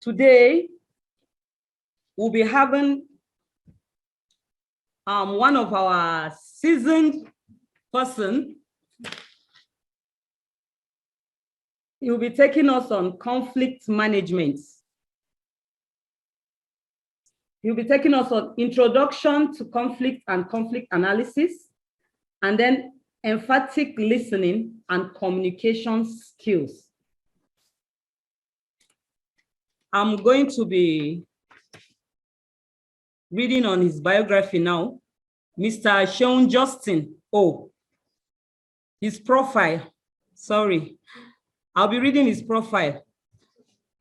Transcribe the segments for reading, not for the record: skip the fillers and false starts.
Today, we'll be having one of our seasoned person. He'll be taking us on conflict management. He'll be taking us on introduction to conflict and conflict analysis, and then emphatic listening and communication skills. I'm going to be reading on his biography now. Mr. Sean Justin. Oh, his profile. Sorry. I'll be reading his profile.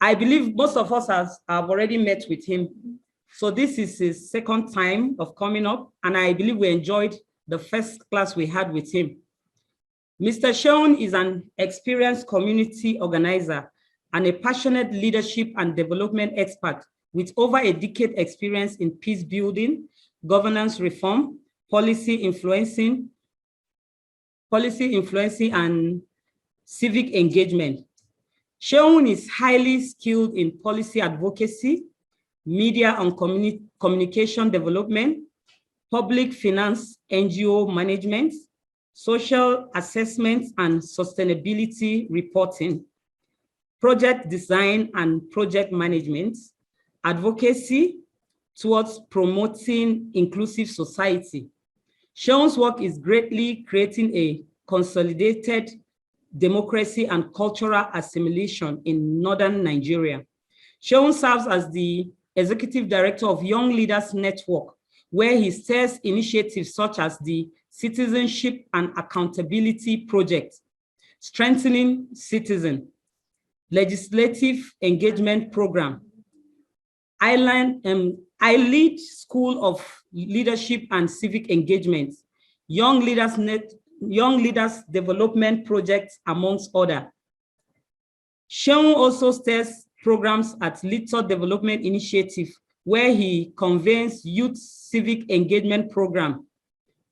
I believe most of us have already met with him. So this is his second time of coming up, and I believe we enjoyed the first class we had with him. Mr. Sean is an experienced community organizer and a passionate leadership and development expert with over a decade experience in peace building, governance reform, policy influencing, and civic engagement. Sean is highly skilled in policy advocacy, media and communication development, public finance, NGO management, social assessment and sustainability reporting, project design and project management, advocacy towards promoting inclusive society. Sean's work is greatly creating a consolidated democracy and cultural assimilation in northern Nigeria. Sean serves as the Executive Director of Young Leaders Network, where he steers initiatives such as the Citizenship and Accountability Project, Strengthening Citizen, Legislative Engagement Program, I lead School of Leadership and Civic Engagement, Young Leaders Development Project, amongst others. Sean also steers programs at Little Development Initiative, where he convenes Youth Civic Engagement Program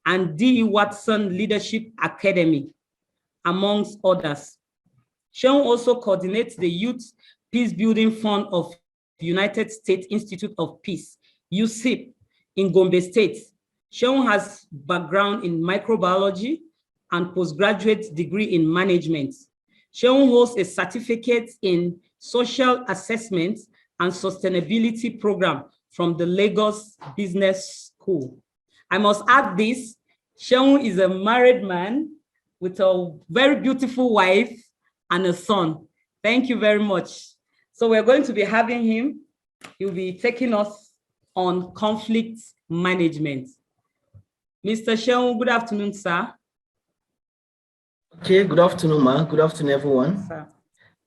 and D.E. Watson Leadership Academy, amongst others. Sean also coordinates the Youth Peace Building Fund of the United States Institute of Peace, UCIP, in Gombe State. Sean has background in microbiology and postgraduate degree in management. Sean holds a certificate in social assessment and sustainability program from the Lagos Business School. I must add this, Sean is a married man with a very beautiful wife and a son. Thank you very much. So we're going to be having him. He'll be taking us on conflict management. Mr. Sean, good afternoon, sir. Okay, good afternoon, ma. Good afternoon, everyone. Sir.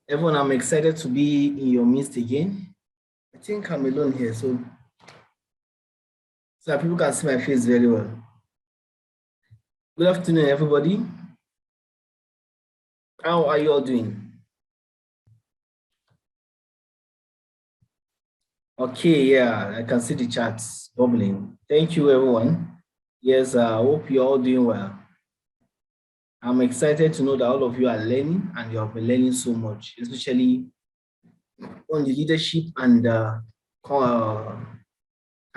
Everyone, I'm excited to be in your midst again. I think I'm alone here, so that people can see my face very well. Good afternoon, everybody. How are you all doing? Okay, yeah, I can see the chats bubbling. Thank you, everyone. Yes, I hope you're all doing well. I'm excited to know that all of you are learning, and you have been learning so much, especially on the leadership and I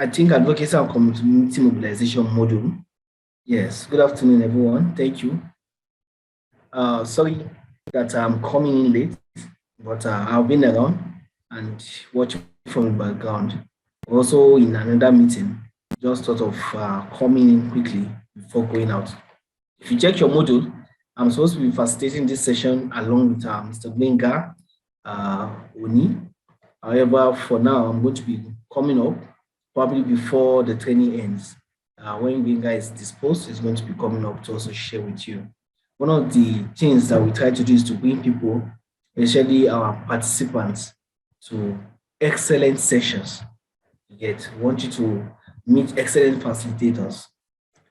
think advocacy and community mobilization module. Yes, good afternoon, everyone. Thank you. Sorry that I'm coming in late, but I've been around and watching from the background. Also in another meeting, just sort of coming in quickly before going out. If you check your module, I'm supposed to be facilitating this session along with Mr. Gbenga Oni. However, for now, I'm going to be coming up probably before the training ends. When Gbenga is disposed, he's going to be coming up to also share with you. One of the things that we try to do is to bring people, especially our participants, to excellent sessions. We want you to meet excellent facilitators.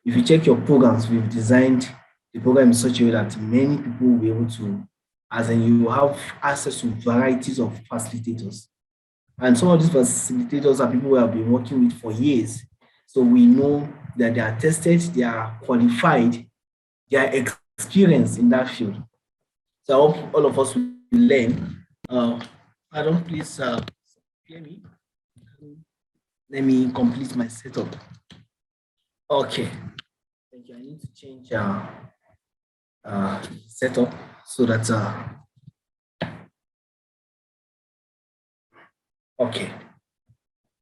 If you check your programs, we've designed the program in such a way that many people will be able to, as in you have access to varieties of facilitators. And some of these facilitators are people we have been working with for years. So we know that they are tested, they are qualified, they are experienced in that field. So I hope all of us will learn. Pardon, please. Hear me? Let me complete my setup. Okay. Thank you. I need to change setup so that okay.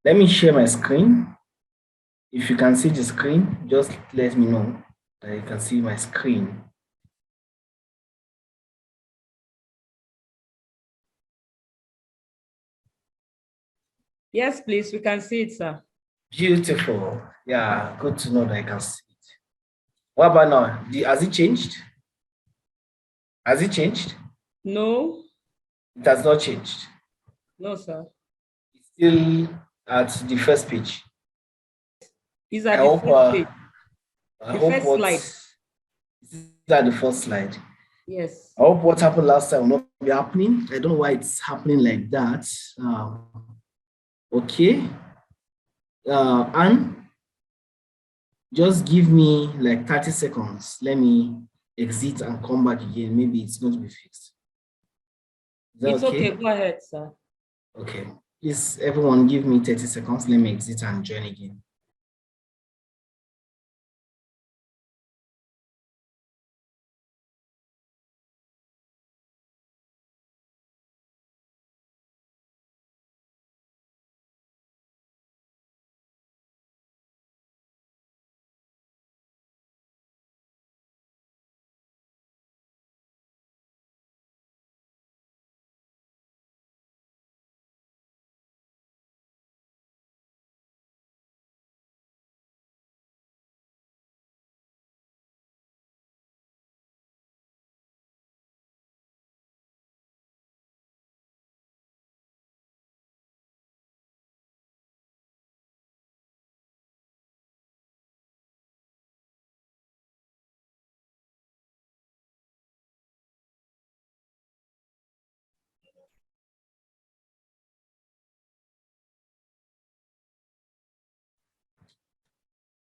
Let me share my screen. If you can see the screen, just let me know that you can see my screen. Yes, please, we can see it, sir. Beautiful. Yeah, good to know that I can see it. What about now? Has it changed? Has it changed? No. It has not changed. No, sir. It's still at the first page. It's at the first page. The first slide. This is at the first slide. Yes. I hope what happened last time will not be happening. I don't know why it's happening like that. Okay. And just give me like 30 seconds. Let me exit and come back again. Maybe it's going to be fixed. It's okay. Go ahead, sir. Okay. Please, everyone, give me 30 seconds. Let me exit and join again.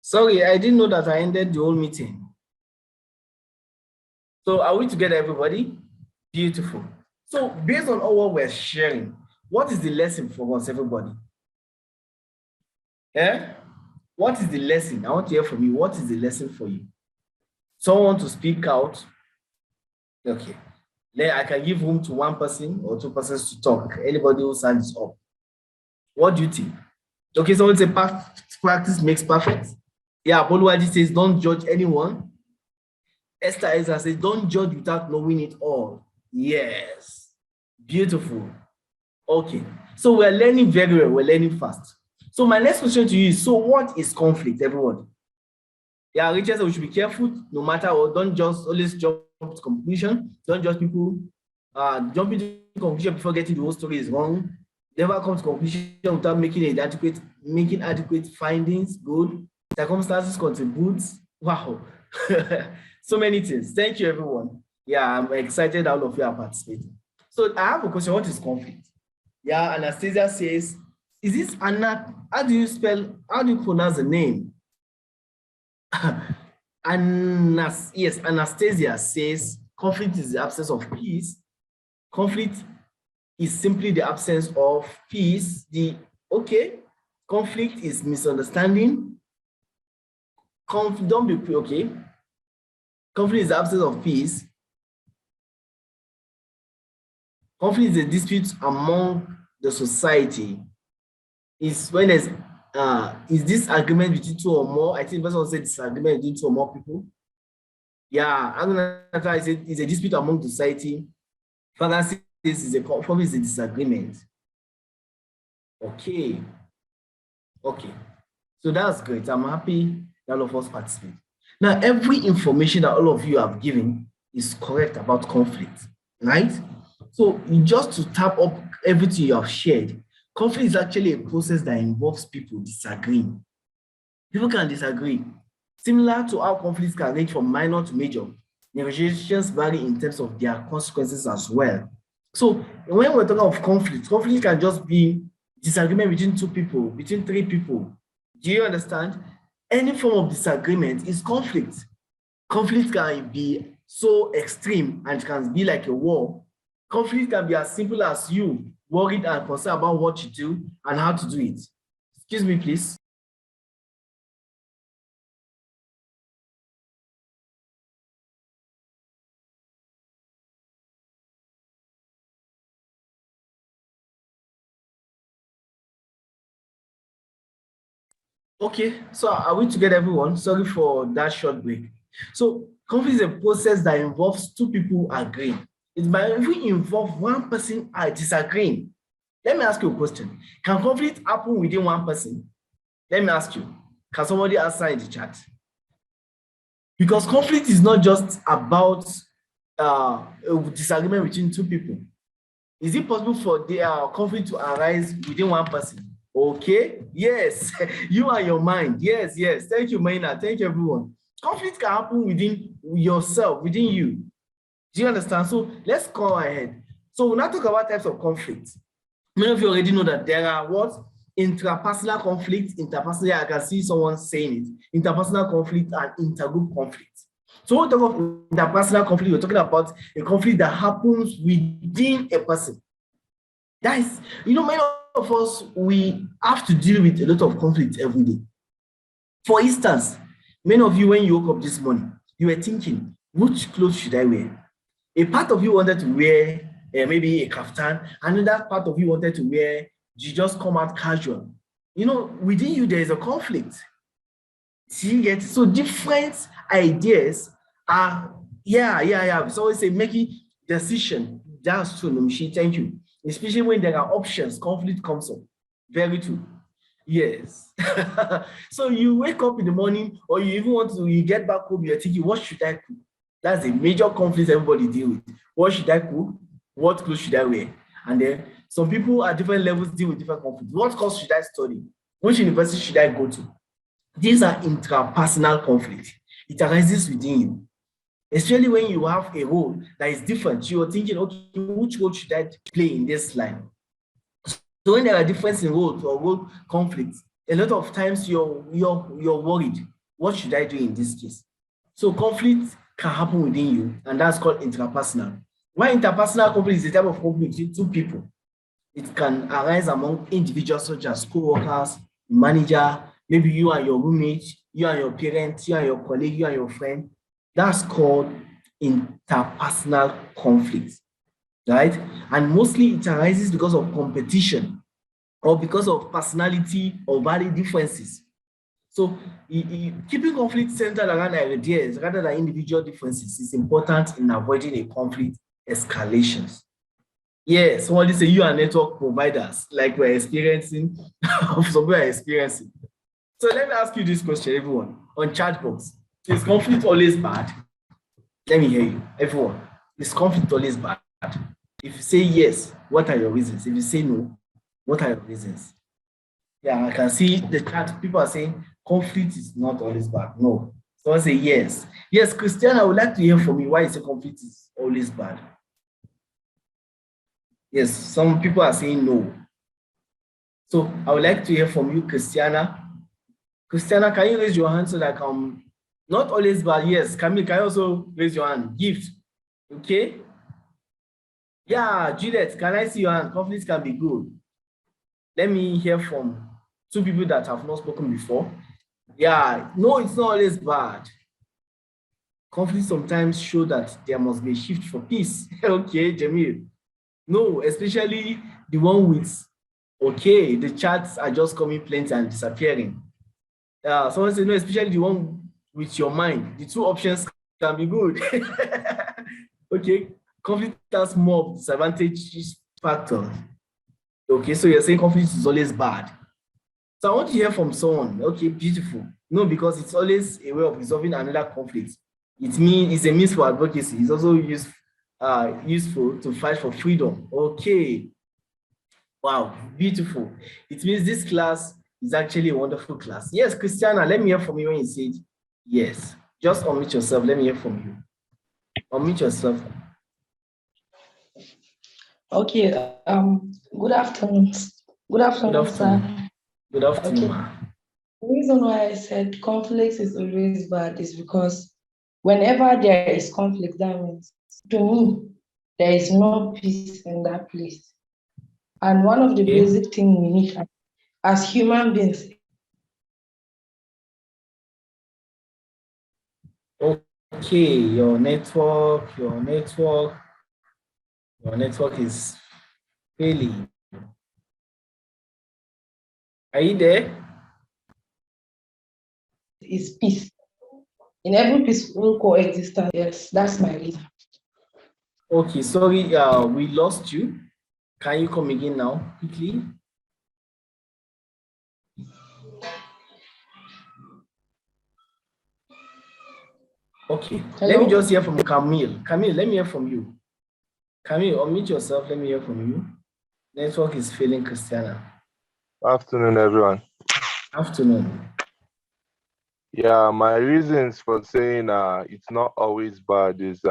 Sorry, I didn't know that I ended the whole meeting. So are we together, everybody? Beautiful. So based on all what we're sharing, what is the lesson for us, everybody? Yeah? What is the lesson? I want to hear from you. What is the lesson for you? Someone to speak out. Okay. Then I can give room to one person or two persons to talk. Anybody who signs up. What do you think? Okay, someone say practice makes perfect. Yeah, Boluwaji says don't judge anyone. Esther Ezra says don't judge without knowing it all. Yes. Beautiful. Okay. So we're learning very well. We're learning fast. So my next question to you is, so what is conflict, everyone? Yeah, Richard said we should be careful no matter what. Don't just always jump to conclusion. Don't judge people. Jump into conclusion before getting the whole story is wrong. Never come to conclusion without making adequate findings. Good. Circumstances contribute. Wow. So many things. Thank you, everyone. Yeah, I'm excited all of you are participating. So I have a question. What is conflict? Yeah, Anastasia says, is this Anna? How do you pronounce the name? Yes, Anastasia says conflict is the absence of peace. Conflict is simply the absence of peace. Conflict is misunderstanding. Don't be okay. Conflict is the absence of peace. Conflict is a dispute among the society. Is when there's is this agreement between two or more? I think the person said disagreement between two or more people. Yeah, I'm gonna say it's a dispute among the society. Father says is a conflict is a disagreement. Okay. So that's great. I'm happy that all of us participate. Now, every information that all of you have given is correct about conflict, right? So just to tap up everything you have shared, conflict is actually a process that involves people disagreeing. People can disagree. Similar to how conflicts can range from minor to major, negotiations vary in terms of their consequences as well. So when we're talking of conflict can just be disagreement between two people, between three people. Do you understand? Any form of disagreement is conflict. Conflict can be so extreme and can be like a war. Conflict can be as simple as you worried and concerned about what you do and how to do it. Excuse me, please. Okay, so are we together, everyone? Sorry for that short break. So conflict is a process that involves two people agreeing. It might even involve one person disagreeing. Let me ask you a question. Can conflict happen within one person? Let me ask you. Can somebody answer in the chat? Because conflict is not just about a disagreement between two people. Is it possible for the conflict to arise within one person? Okay, yes, you and your mind. Yes, yes. Thank you, Maina. Thank you, everyone. Conflict can happen within yourself, within you. Do you understand? So let's go ahead. So we'll now talk about types of conflict. Many of you already know that there are what? Intrapersonal conflict, interpersonal, I can see someone saying it, interpersonal conflict and intergroup conflict. So when we talk of interpersonal conflict, we're talking about a conflict that happens within a person. That is, many of us, we have to deal with a lot of conflict every day. For instance, many of you, when you woke up this morning, you were thinking, which clothes should I wear? A part of you wanted to wear maybe a kaftan, another part of you wanted to wear, you just come out casual. Within you, there is a conflict. See, get so different ideas are, So always say making decision. That's true, Nomishi, thank you. Especially when there are options, conflict comes up. Very true. Yes. So you wake up in the morning, or you get back home, you're thinking, what should I cook? That's a major conflict everybody deal with. What should I cook? What clothes should I wear? And then some people at different levels deal with different conflicts. What course should I study? Which university should I go to? These are intrapersonal conflict. It arises within you. Especially when you have a role that is different. You're thinking, okay, which role should I play in this line? So when there are differences in roles or role conflicts, a lot of times you're worried. What should I do in this case? So conflict can happen within you, and that's called intrapersonal. Why interpersonal conflict is a type of conflict between two people. It can arise among individuals such as co-workers, manager, maybe you and your roommate, you and your parents, you and your colleague, you and your friend. That's called interpersonal conflict, right? And mostly it arises because of competition or because of personality or value differences. So keeping conflict centered around ideas rather than individual differences is important in avoiding a conflict escalations. Yes, somebody say you are network providers, like we're experiencing, some people are experiencing. So let me ask you this question, everyone, on chat box. Is conflict always bad? Let me hear you, everyone. Is conflict always bad? If you say yes, what are your reasons? If you say no, what are your reasons? Yeah, I can see the chat. People are saying conflict is not always bad. No. Someone say yes. Yes, Christian, I would like to hear from you why you say conflict is always bad. Yes, some people are saying no. So I would like to hear from you, Christiana. Christiana, can you raise your hand so that not always bad? Yes, Camille, can you also raise your hand? Gift. Okay. Yeah, Juliet, can I see your hand? Conflict can be good. Let me hear from two people that have not spoken before. Yeah, no, it's not always bad. Conflict sometimes show that there must be a shift for peace. Okay, Jamil. No, especially the one with, okay, the chats are just coming plenty and disappearing. Someone said, no, especially the one with your mind. The two options can be good. Okay, conflict has more disadvantage factors. Okay, so you're saying conflict is always bad. So I want to hear from someone. Okay, beautiful. No, because it's always a way of resolving another conflict. It's a means for advocacy. It's also useful to fight for freedom. Okay. Wow, beautiful. It means this class is actually a wonderful class. Yes, Christiana, let me hear from you when you said yes. Just unmute yourself. Let me hear from you. Unmute yourself. Okay. Good afternoon. Good afternoon, sir. Good afternoon. Okay. The reason why I said conflict is always bad is because whenever there is conflict, that means to me there is no peace in that place. And one of the Okay. basic things we need as human beings. Okay, your network is failing. Are you there? Is peace. In every peaceful coexistence, yes, that's my reason. Okay, sorry, we lost you. Can you come again now, quickly? Okay, Hello? let me just hear from Camille. Camille, let me hear from you. Camille, unmute yourself. Let me hear from you. Network is failing, Christiana. Afternoon, everyone. Afternoon. Yeah, my reasons for saying it's not always bad is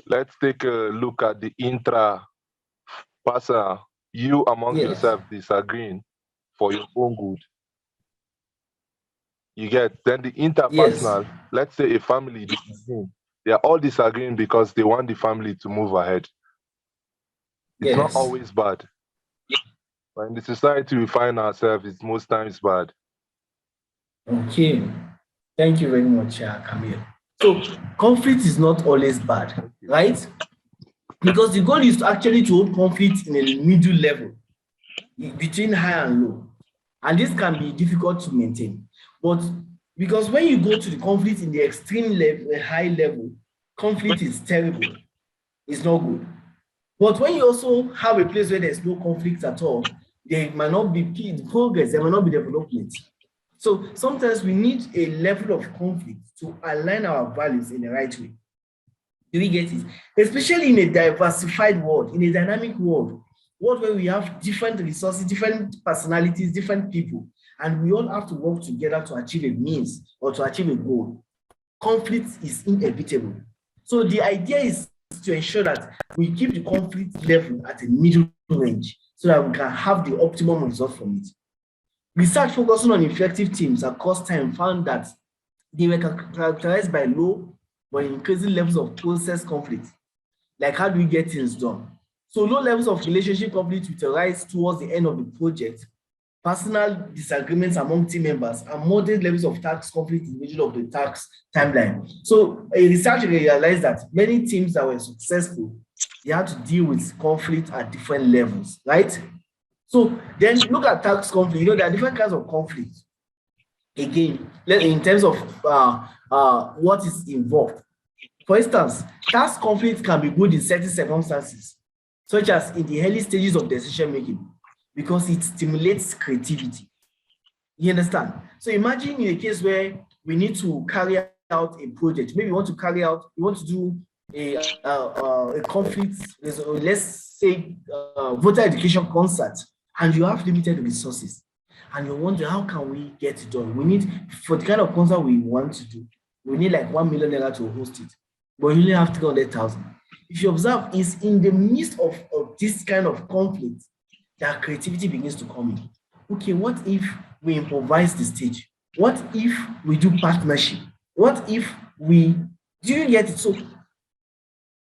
let's take a look at the intra-personal, you amongst yourself disagreeing for your own good. You get, then the interpersonal, let's say a family disagreeing. They are all disagreeing because they want the family to move ahead. It's not always bad. But in the society we find ourselves, it's most times bad. Okay, thank you very much, Camille. So conflict is not always bad, right? Because the goal is to actually to hold conflict in a middle level between high and low. And this can be difficult to maintain. But because when you go to the conflict in the extreme level, a high level, conflict is terrible. It's not good. But when you also have a place where there's no conflict at all, there might not be progress, there might not be development. So sometimes we need a level of conflict to align our values in the right way. Do we get it? Especially in a diversified world, in a dynamic world where we have different resources, different personalities, different people, and we all have to work together to achieve a means or to achieve a goal. Conflict is inevitable. So the idea is to ensure that we keep the conflict level at a middle range so that we can have the optimum result from it. Research focusing on effective teams across time found that they were characterized by low but increasing levels of process conflict. Like, how do we get things done? So low levels of relationship conflict will arise towards the end of the project, personal disagreements among team members, and moderate levels of task conflict in the middle of the task timeline. So a researcher realized that many teams that were successful, they had to deal with conflict at different levels, right? So then look at task conflict. You know, there are different kinds of conflict. Again, in terms of what is involved. For instance, task conflict can be good in certain circumstances, such as in the early stages of decision making, because it stimulates creativity. You understand? So imagine in a case where we need to carry out a project. Maybe we want to do a conflict, let's say voter education concert, and you have limited resources. And you wonder, how can we get it done? We need, for the kind of concert we want to do, we need like 1 million naira to host it, but you only have 300,000. If you observe, it's in the midst of this kind of conflict that creativity begins to come in. Okay, what if we improvise the stage? What if we do partnership? What if we, do you get it? So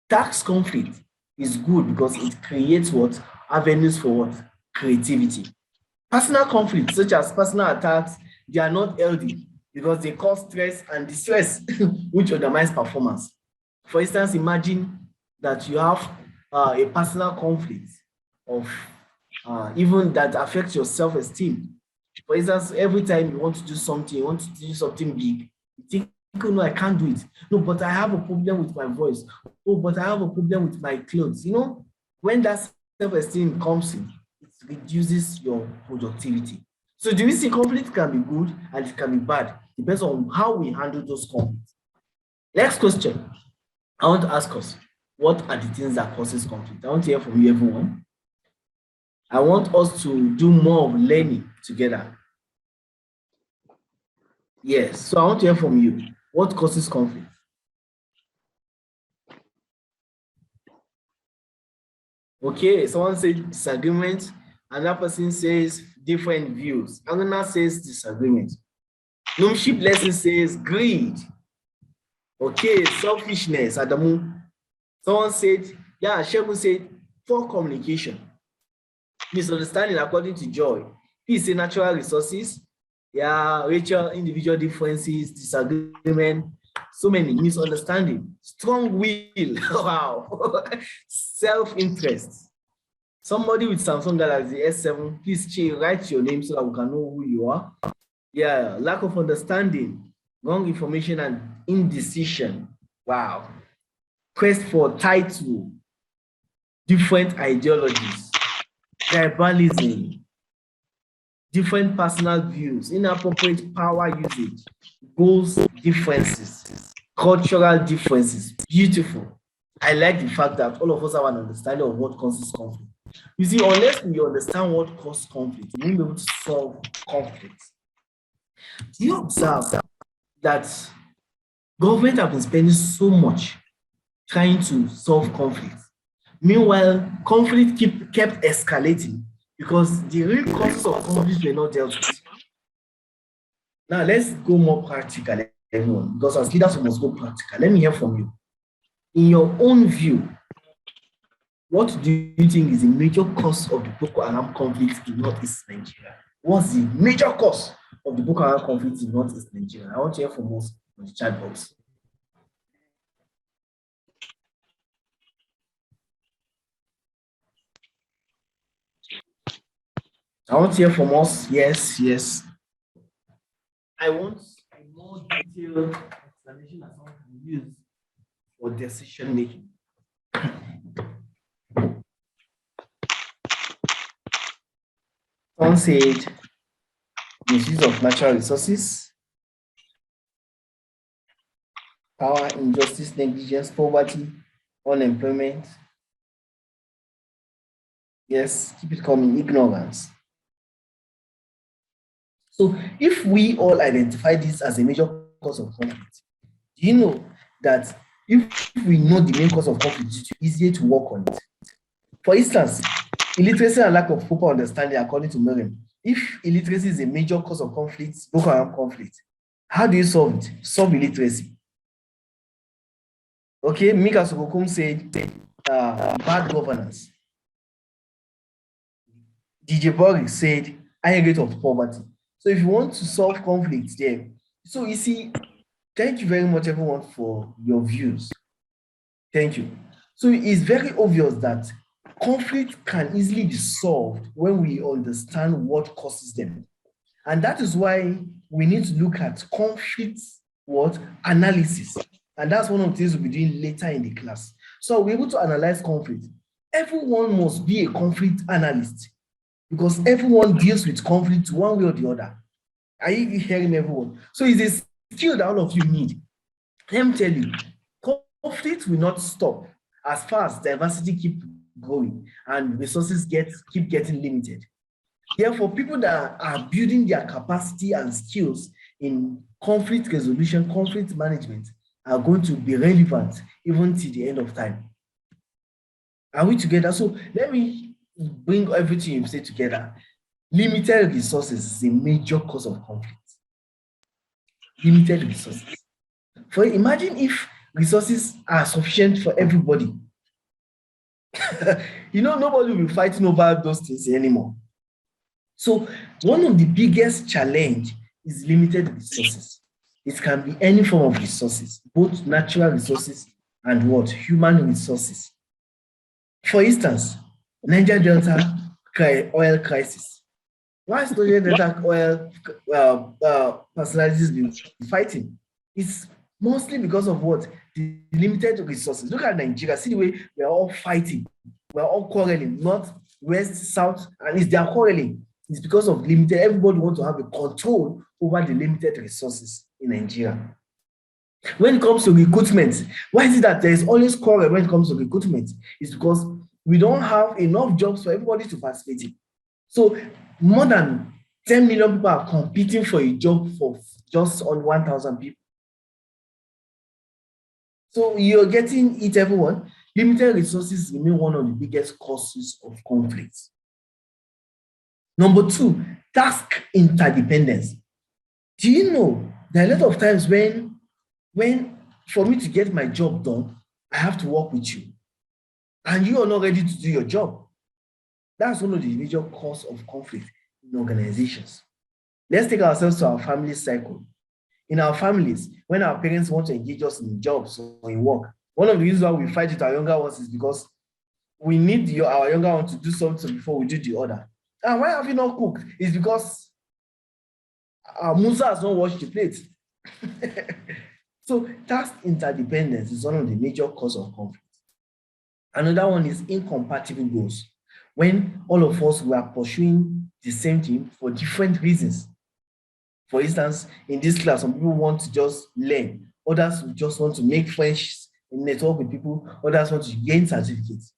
task conflict is good because it creates what? Avenues for what? Creativity. Personal conflicts, such as personal attacks, they are not healthy because they cause stress and distress, which undermines performance. For instance, imagine that you have a personal conflict of even that affects your self-esteem. For instance, every time you want to do something, you want to do something big, you think, oh, no, I can't do it. No, but I have a problem with my voice. Oh, but I have a problem with my clothes. You know, when that self-esteem comes in, it reduces your productivity. So do we see conflict can be good and it can be bad? Depends on how we handle those conflicts. Next question. I want to ask us, what are the things that causes conflict? I want to hear from you, everyone. I want us to do more of learning together. Yes, so I want to hear from you. What causes conflict? Okay, someone said disagreement. Another person says different views. Another says disagreement. Leadership lesson says greed. Okay, selfishness. Adamu. Someone said, yeah, Shebu said poor communication. Misunderstanding according to Joy. P say natural resources. Yeah, Rachel, individual differences, disagreement, so many misunderstanding. Strong will. Wow. Self-interest. Somebody with Samsung Galaxy S7, please write your name so that we can know who you are. Yeah, lack of understanding, wrong information and indecision. Wow. Quest for title, different ideologies, tribalism, different personal views, inappropriate power usage, goals differences, cultural differences. Beautiful. I like the fact that all of us have an understanding of what causes conflict. You see, unless we understand what causes conflict, we won't be able to solve conflict. Do you observe that government have been spending so much trying to solve conflict? Meanwhile, conflict kept escalating because the real causes of conflict were not dealt with. Now, let's go more practical, everyone, because as leaders, we must go practical. Let me hear from you. In your own view, what do you think is the major cause of the Boko Haram conflict in Northeast Nigeria? What's the major cause of the Boko Haram conflict in Northeast Nigeria? I want to hear from us on the chat box. I want to hear from us. Yes, yes. I want a more detailed explanation that someone can use for decision making. Someone said misuse of natural resources, power, injustice, negligence, poverty, unemployment. Yes, keep it coming, ignorance. So if we all identify this as a major cause of conflict, do you know that if we know the main cause of conflict, it's easier to work on it? For instance, illiteracy and lack of proper understanding, according to Merriam. If illiteracy is a major cause of conflict, Boko Haram conflict, how do you solve it? Solve illiteracy. Okay, Mika Sokokum said bad governance. DJ Boris said high rate of poverty. So if you want to solve conflicts there, so you see, thank you very much everyone for your views. Thank you. So it's very obvious that conflict can easily be solved when we understand what causes them. And that is why we need to look at conflict analysis. And that's one of the things we'll be doing later in the class. So we're able to analyze conflict. Everyone must be a conflict analyst because everyone deals with conflict one way or the other. Are you hearing everyone? So it's a skill that all of you need. Let me tell you, conflict will not stop as far as diversity keeps growing and resources keep getting limited. Therefore, people that are building their capacity and skills in conflict resolution, conflict management are going to be relevant even till the end of time. Are we together? So let me bring everything you say together. Limited resources is a major cause of conflict. Limited resources. For imagine if resources are sufficient for everybody. Nobody will be fighting over those things anymore. So one of the biggest challenge is limited resources. It can be any form of resources, both natural resources and human resources. For instance, Niger Delta oil crisis. Why is Niger Delta oil personalities been fighting? It's mostly because of the limited resources. Look at Nigeria, see the way we're all fighting. We're all quarreling, north, west, south, and they are quarreling. It's because of limited, everybody wants to have a control over the limited resources in Nigeria. When it comes to recruitment, why is it that there is always quarrel when it comes to recruitment? It's because we don't have enough jobs for everybody to participate in. So more than 10 million people are competing for a job for just on 1,000 people. So you're getting it, everyone. Limited resources remain one of the biggest causes of conflict. Number 2, task interdependence. Do you know there are a lot of times when for me to get my job done, I have to work with you. And you are not ready to do your job. That's one of the major causes of conflict in organizations. Let's take ourselves to our family cycle. In our families, when our parents want to engage us in jobs or in work, one of the reasons why we fight with our younger ones is because we need our younger one to do something before we do the other. And why have you not cooked? It's because Musa has not washed the plate. So task interdependence is one of the major causes of conflict. Another one is incompatible goals. When all of us were pursuing the same thing for different reasons. For instance, in this class, some people want to just learn. Others just want to make friends, network with people. Others want to gain certificates.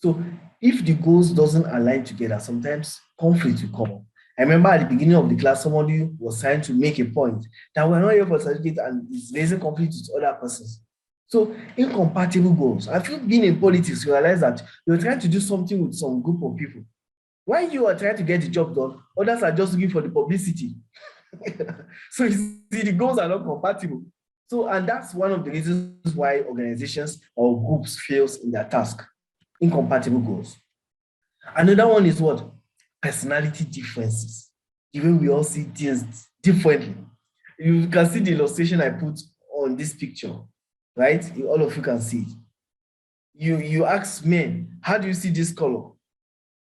So if the goals doesn't align together, sometimes conflict will come up. I remember at the beginning of the class, somebody was trying to make a point that we're not here for certificate and it's raising conflict with other persons. So incompatible goals. I feel being in politics, you realize that you're trying to do something with some group of people. While you are trying to get the job done, others are just looking for the publicity. So you see, the goals are not compatible. So, and that's one of the reasons why organizations or groups fails in their task. Incompatible goals. Another one is what? Personality differences. The way we all see things differently. You can see the illustration I put on this picture, right? All of you can see it. You ask men, how do you see this color?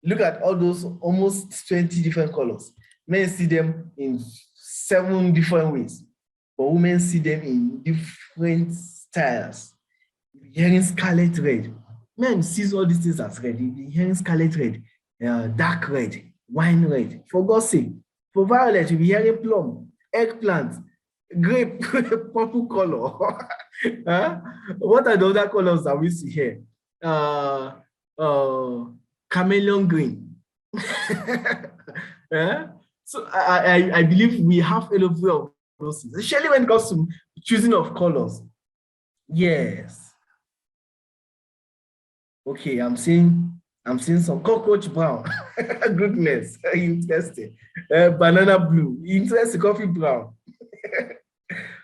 Look at all those almost 20 different colors. Men see them in 7 different ways, but women see them in different styles. Hearing scarlet red. Men sees all these things as red. You'll be hearing scarlet red, dark red, wine red. For God's sake. For violet, you'll be hearing plum, eggplant, grape, purple color. What are the other colors that we see here? Chameleon green. So I believe we have a lot of those things, especially when it comes to choosing of colors. Yes. Okay, I'm seeing some cockroach brown. Goodness, interesting. Banana blue, interesting, coffee brown.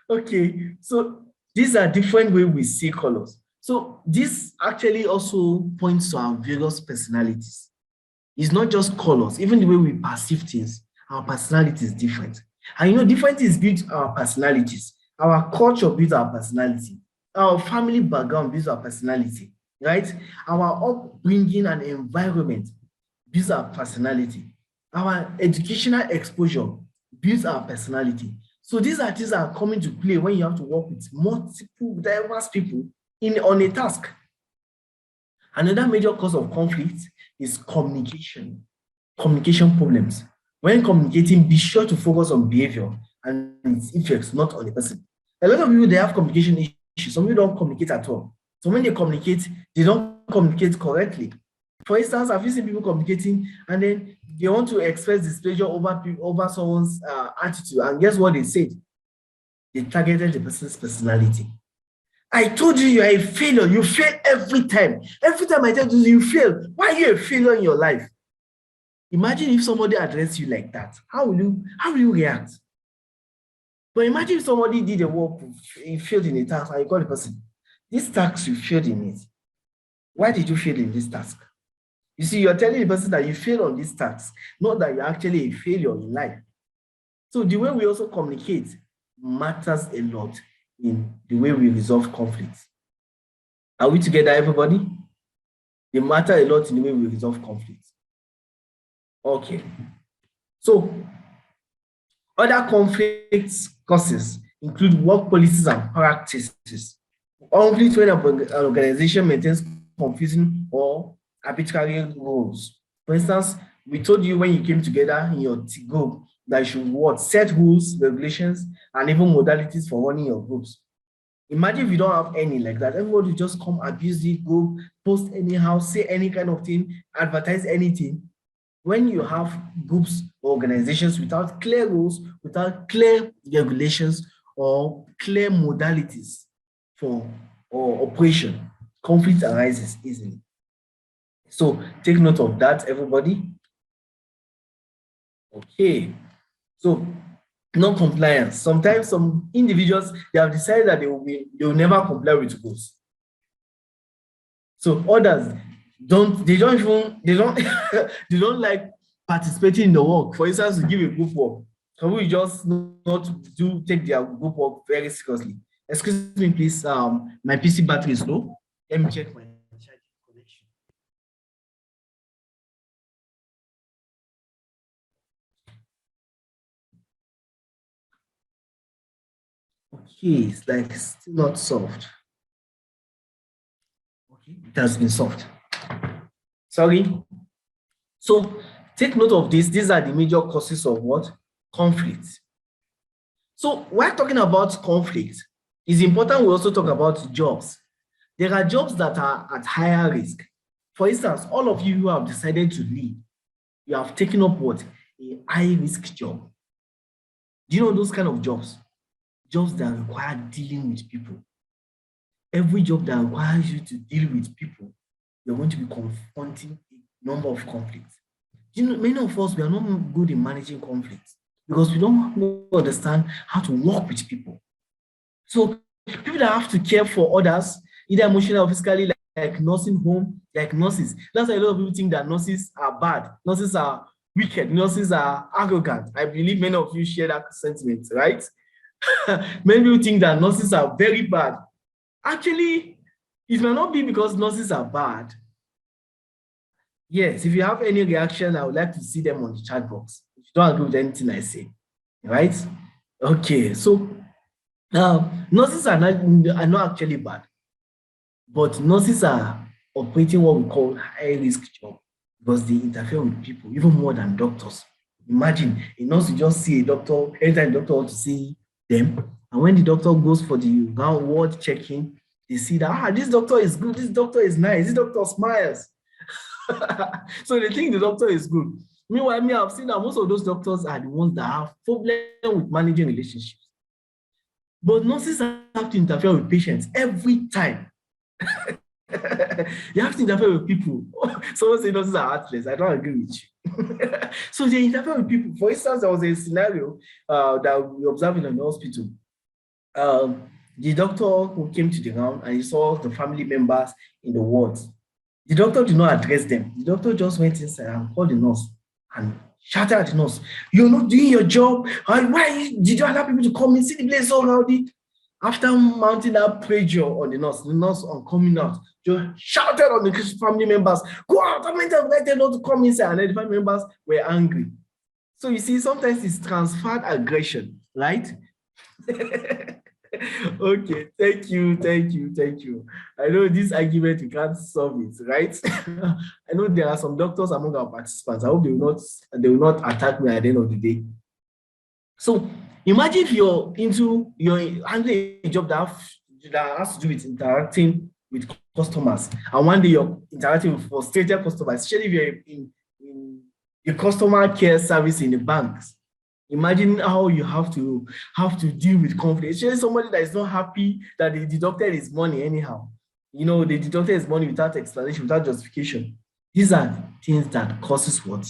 Okay, so these are different ways we see colors. So this actually also points to our various personalities. It's not just colors, even the way we perceive things, our personality is different. And different things build our personalities. Our culture builds our personality. Our family background builds our personality. Right? Our upbringing and environment builds our personality. Our educational exposure builds our personality. So these are things that are coming to play when you have to work with multiple diverse people on a task. Another major cause of conflict is communication problems. When communicating, be sure to focus on behavior and its effects, not on the person. A lot of people, they have communication issues. Some people don't communicate at all. So when they communicate, they don't communicate correctly. For instance, I've seen people communicating and then they want to express displeasure over someone's attitude. And guess what they said? They targeted the person's personality. I told you are a failure. You fail every time. Every time I tell you fail. Why are you a failure in your life? Imagine if somebody addressed you like that. How will you react? But imagine if somebody did a work, he failed in a task, and you call the person. This task, you failed in it. Why did you fail in this task? You see, you're telling the person that you failed on this task, not that you're actually a failure in life. So the way we also communicate matters a lot in the way we resolve conflicts. Are we together, everybody? They matter a lot in the way we resolve conflicts. Okay. So other conflict causes include work policies and practices. Conflict when an organization maintains confusing or arbitrary rules. For instance, we told you when you came together in your group that you should set rules, regulations, and even modalities for running your groups. Imagine if you don't have any like that. Everybody just come, abuse the group, post anyhow, say any kind of thing, advertise anything. When you have groups or organizations without clear rules, without clear regulations, or clear modalities for operation, conflict arises easily. So take note of that, everybody. Okay. So non-compliance. Sometimes some individuals, they have decided that they will never comply with goals. So others, they don't like participating in the work. For instance, to give a group work, can we just not take their group work very seriously? Excuse me, please. My PC battery is low. Let me check my charging connection. Okay, it's like still not solved. Okay, it has been solved. Sorry. So take note of this. These are the major causes of what? Conflict. So while talking about conflict, it's important we also talk about jobs. There are jobs that are at higher risk. For instance, all of you who have decided to leave, you have taken up what? A high-risk job. Do you know those kind of jobs? Jobs that require dealing with people. Every job that requires you to deal with people, you're going to be confronting a number of conflicts. You know, many of us, we are not good in managing conflicts because we don't understand how to work with people. So people that have to care for others, either emotionally or physically, like nursing home, like nurses. That's why a lot of people think that nurses are bad. Nurses are wicked. Nurses are arrogant. I believe many of you share that sentiment, right? Many people think that nurses are very bad. Actually, it may not be because nurses are bad. Yes, if you have any reaction, I would like to see them on the chat box. If you don't agree with anything I say, right? Okay, so nurses are not actually bad, but nurses are operating what we call high-risk job because they interfere with people even more than doctors. Imagine a nurse will just see a doctor anytime the doctor wants to see them, and when the doctor goes for the ward checking, they see that this doctor is good, this doctor is nice, this doctor smiles. So they think the doctor is good. Meanwhile, I've seen that most of those doctors are the ones that have problem with managing relationships. But nurses have to interfere with patients every time. You have to interfere with people. Someone say nurses are heartless. I don't agree with you. So they interfere with people. For instance, there was a scenario that we observed in an hospital. The doctor who came to the round and he saw the family members in the wards. The doctor did not address them. The doctor just went inside and called the nurse and shouted at the nurse, "You're not doing your job. Why did you allow people to come in? See the place so rowdy." After mounting that pressure on the nurse on coming out, just shouted on the family members, "Go out, I'm not to come inside." And then the family members were angry. So you see, sometimes it's transferred aggression, right? Okay, thank you. I know this argument, you can't solve it, right? I know there are some doctors among our participants. I hope they will not attack me at the end of the day. So imagine if you're handling a job that has to do with interacting with customers, and one day you're interacting with frustrated customers, especially if you're in the customer care service in the banks. Imagine how you have to deal with conflict. Especially somebody that is not happy that they deducted his money anyhow. You know, they deducted his money without explanation, without justification. These are things that causes what?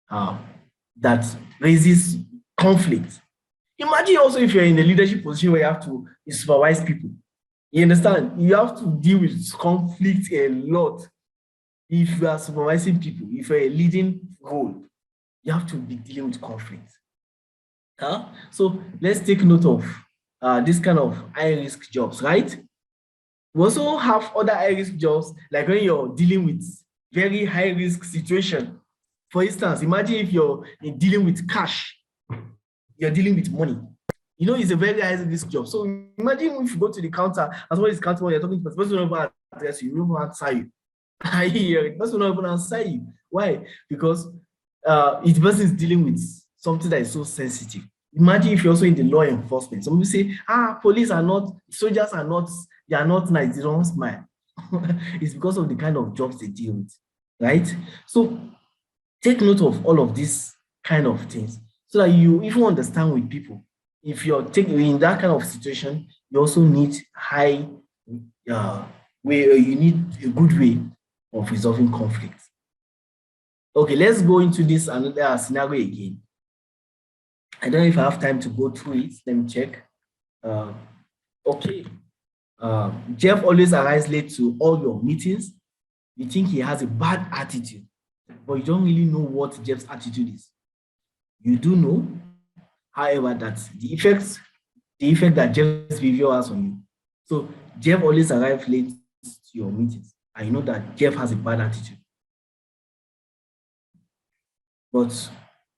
That raises conflict. Imagine also if you're in a leadership position where you have to supervise people. You understand? You have to deal with conflict a lot. If you are supervising people, if you're a leading role, you have to be dealing with conflict. So let's take note of this kind of high-risk jobs, right? We also have other high-risk jobs, like when you're dealing with very high-risk situation. For instance, imagine if you're dealing with cash, you're dealing with money. You know, it's a very high-risk job. So imagine if you go to the counter, as well as counter, you're talking to the person who address you, who answer you. The person will not even answer you. Why? Because each person is dealing with something that is so sensitive. Imagine if you're also in the law enforcement. Some people say, police are not, soldiers are not, they are not nice, they don't smile. It's because of the kind of jobs they deal with, right? So take note of all of these kind of things so that you even understand with people. If you're in that kind of situation, you also need you need a good way of resolving conflict. Okay, let's go into this another scenario again. I don't know if I have time to go through it. Let me check. Okay. Jeff always arrives late to all your meetings. You think he has a bad attitude, but you don't really know what Jeff's attitude is. You do know, however, that the effect that Jeff's behavior has on you. So Jeff always arrives late to your meetings, and you know that Jeff has a bad attitude. But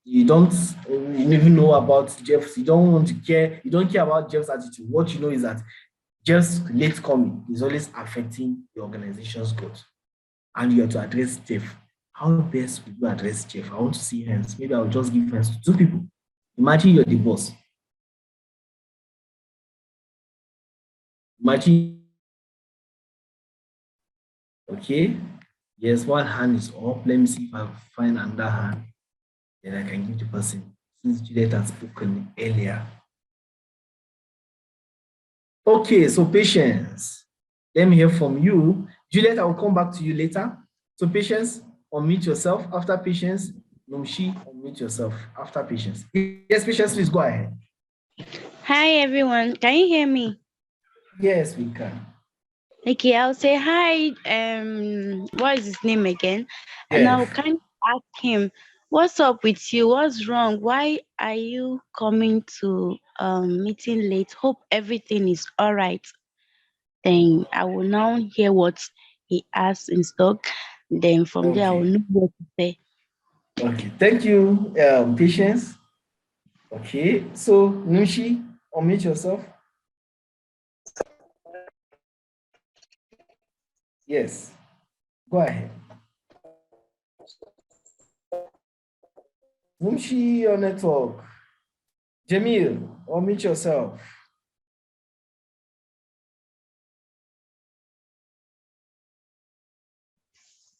you don't even know about Jeff's, you don't want to care, you don't care about Jeff's attitude. What you know is that Jeff's late coming is always affecting the organization's growth. And you have to address Jeff. How best would you address Jeff? I want to see hands. Maybe I'll just give hands to 2 people. Imagine you're the boss. Imagine. Okay. Yes, one hand is up. Let me see if I find another hand. Then I can give the person, since Juliet has spoken earlier. Okay, so Patience. Let me hear from you. Juliet, I will come back to you later. So Patience, unmute yourself. After Patience, Nomshi, unmute yourself. After Patience. Yes, Patience, please go ahead. Hi, everyone. Can you hear me? Yes, we can. Okay, I'll say hi. What is his name again? And I'll kind of ask him, what's up with you? What's wrong? Why are you coming to meeting late? Hope everything is all right. Then I will now hear what he has in stock. Then from there, I will know what to say. Okay, thank you, Patience. Okay, so Nushi, unmute yourself. Yes, go ahead. Nushi, your network. Jamil, unmute yourself.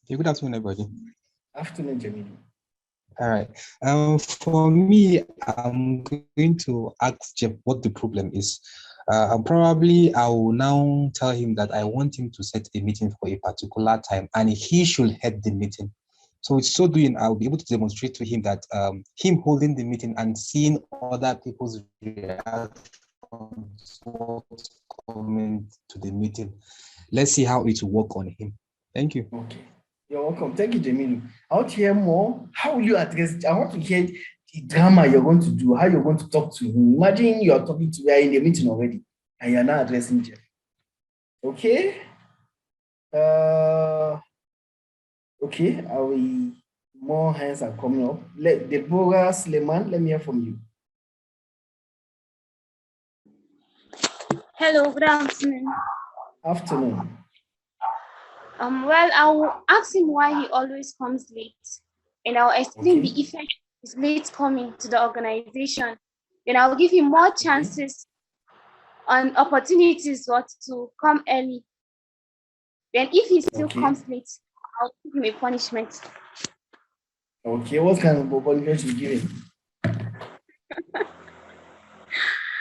Okay, good afternoon, everybody. Afternoon, Jamil. All right. For me, I'm going to ask Jeff what the problem is. Probably I will now tell him that I want him to set a meeting for a particular time and he should head the meeting. So with so doing, I'll be able to demonstrate to him that him holding the meeting and seeing other people's reactions coming to the meeting. Let's see how it will work on him. Thank you. Okay. You're welcome. Thank you, Jamilu. I want to hear more. How will you address? I want to hear the drama you're going to do, how you're going to talk to him. Imagine you are talking to, we are in the meeting already, and you're now addressing Jeff. Okay. Okay. More hands are coming up. Deborah Sleman, let me hear from you. Hello, good afternoon. Afternoon. Well, I will ask him why he always comes late, and I'll explain the effect of his late coming to the organization. Then I'll give him more chances and opportunities to come early. Then if he still comes late, I'll give him a punishment. Okay, what kind of punishment you give him?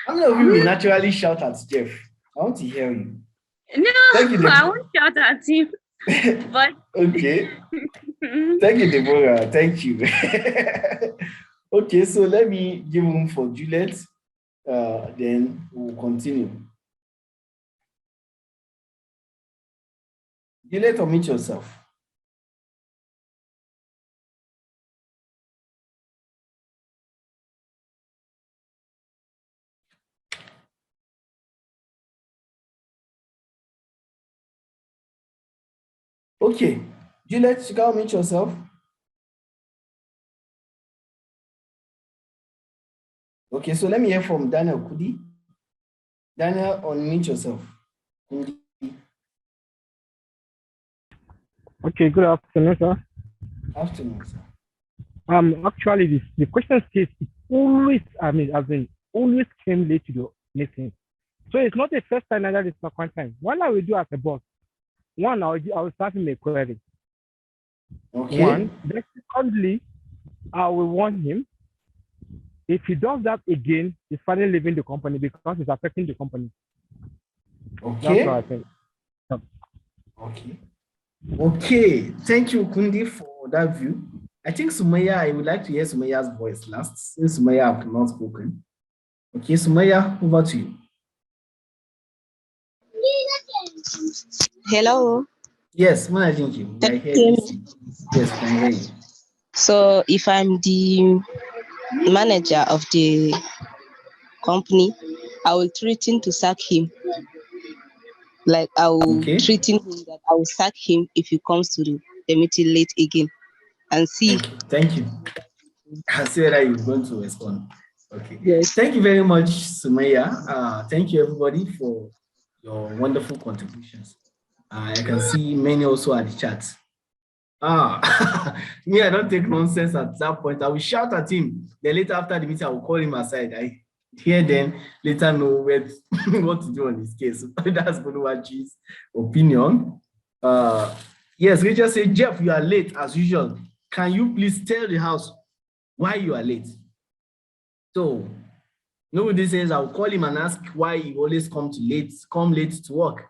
How many of you will naturally shout at Jeff? I want to hear you. No, thank you, I won't shout at him. But okay. Thank you, Deborah. Thank you. Okay, so let me give room for Juliet. Then we'll continue. Juliet, unmute yourself. Okay, Juliet, you can unmute yourself. Okay, so let me hear from Daniel Kudi. Daniel, unmute yourself. Okay, good afternoon, sir. Afternoon, sir. Actually, the question says it always, always came late to the meeting. So it's not the first time, neither the second time. What I will do as a boss, one, I will start him a query. Okay. One, then secondly, I will warn him. If he does that again, he's finally leaving the company because it's affecting the company. Okay. That's what I think. Okay. Okay. Thank you, Kundi, for that view. I think Sumaya, I would like to hear Sumaya's voice last, since Sumaya has not spoken. Okay, Sumaya, over to you. Hello. Yes, managing him. I hear you. Yes, I can hear you. So if I'm the manager of the company, I will threaten to sack him. Like I will threaten him that I will sack him if he comes to the meeting late again, and see. Okay, thank you. I'll see whether you're going to respond. Okay. Yes. Thank you very much, Sumaya. Thank you, everybody, for your wonderful contributions. I can see many also at the chat. Me, I don't take nonsense at that point. I will shout at him. Then later after the meeting, I will call him aside. I hear then later know what to do on this case. That's Bonuwachi's opinion. Yes, Rachel said, Jeff, you are late as usual. Can you please tell the house why you are late? So nobody says I'll call him and ask why he always come late to work.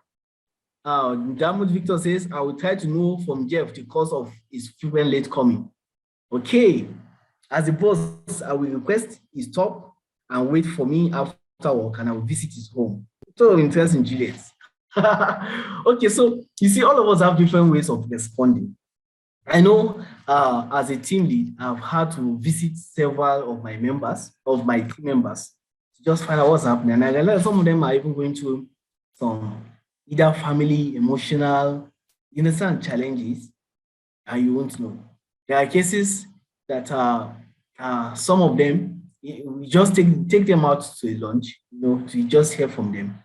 Damut Victor says, I will try to know from Jeff the cause of his frequent late coming. Okay, as the boss, I will request he stop and wait for me after work, and I will visit his home. So interesting, Juliet. Okay, so you see, all of us have different ways of responding. I know as a team lead, I've had to visit several of my team members, to just find out what's happening. And I realize some of them are even going through some either family, emotional, challenges, and you won't know. There are cases that some of them, we just take them out to a lunch, to just hear from them.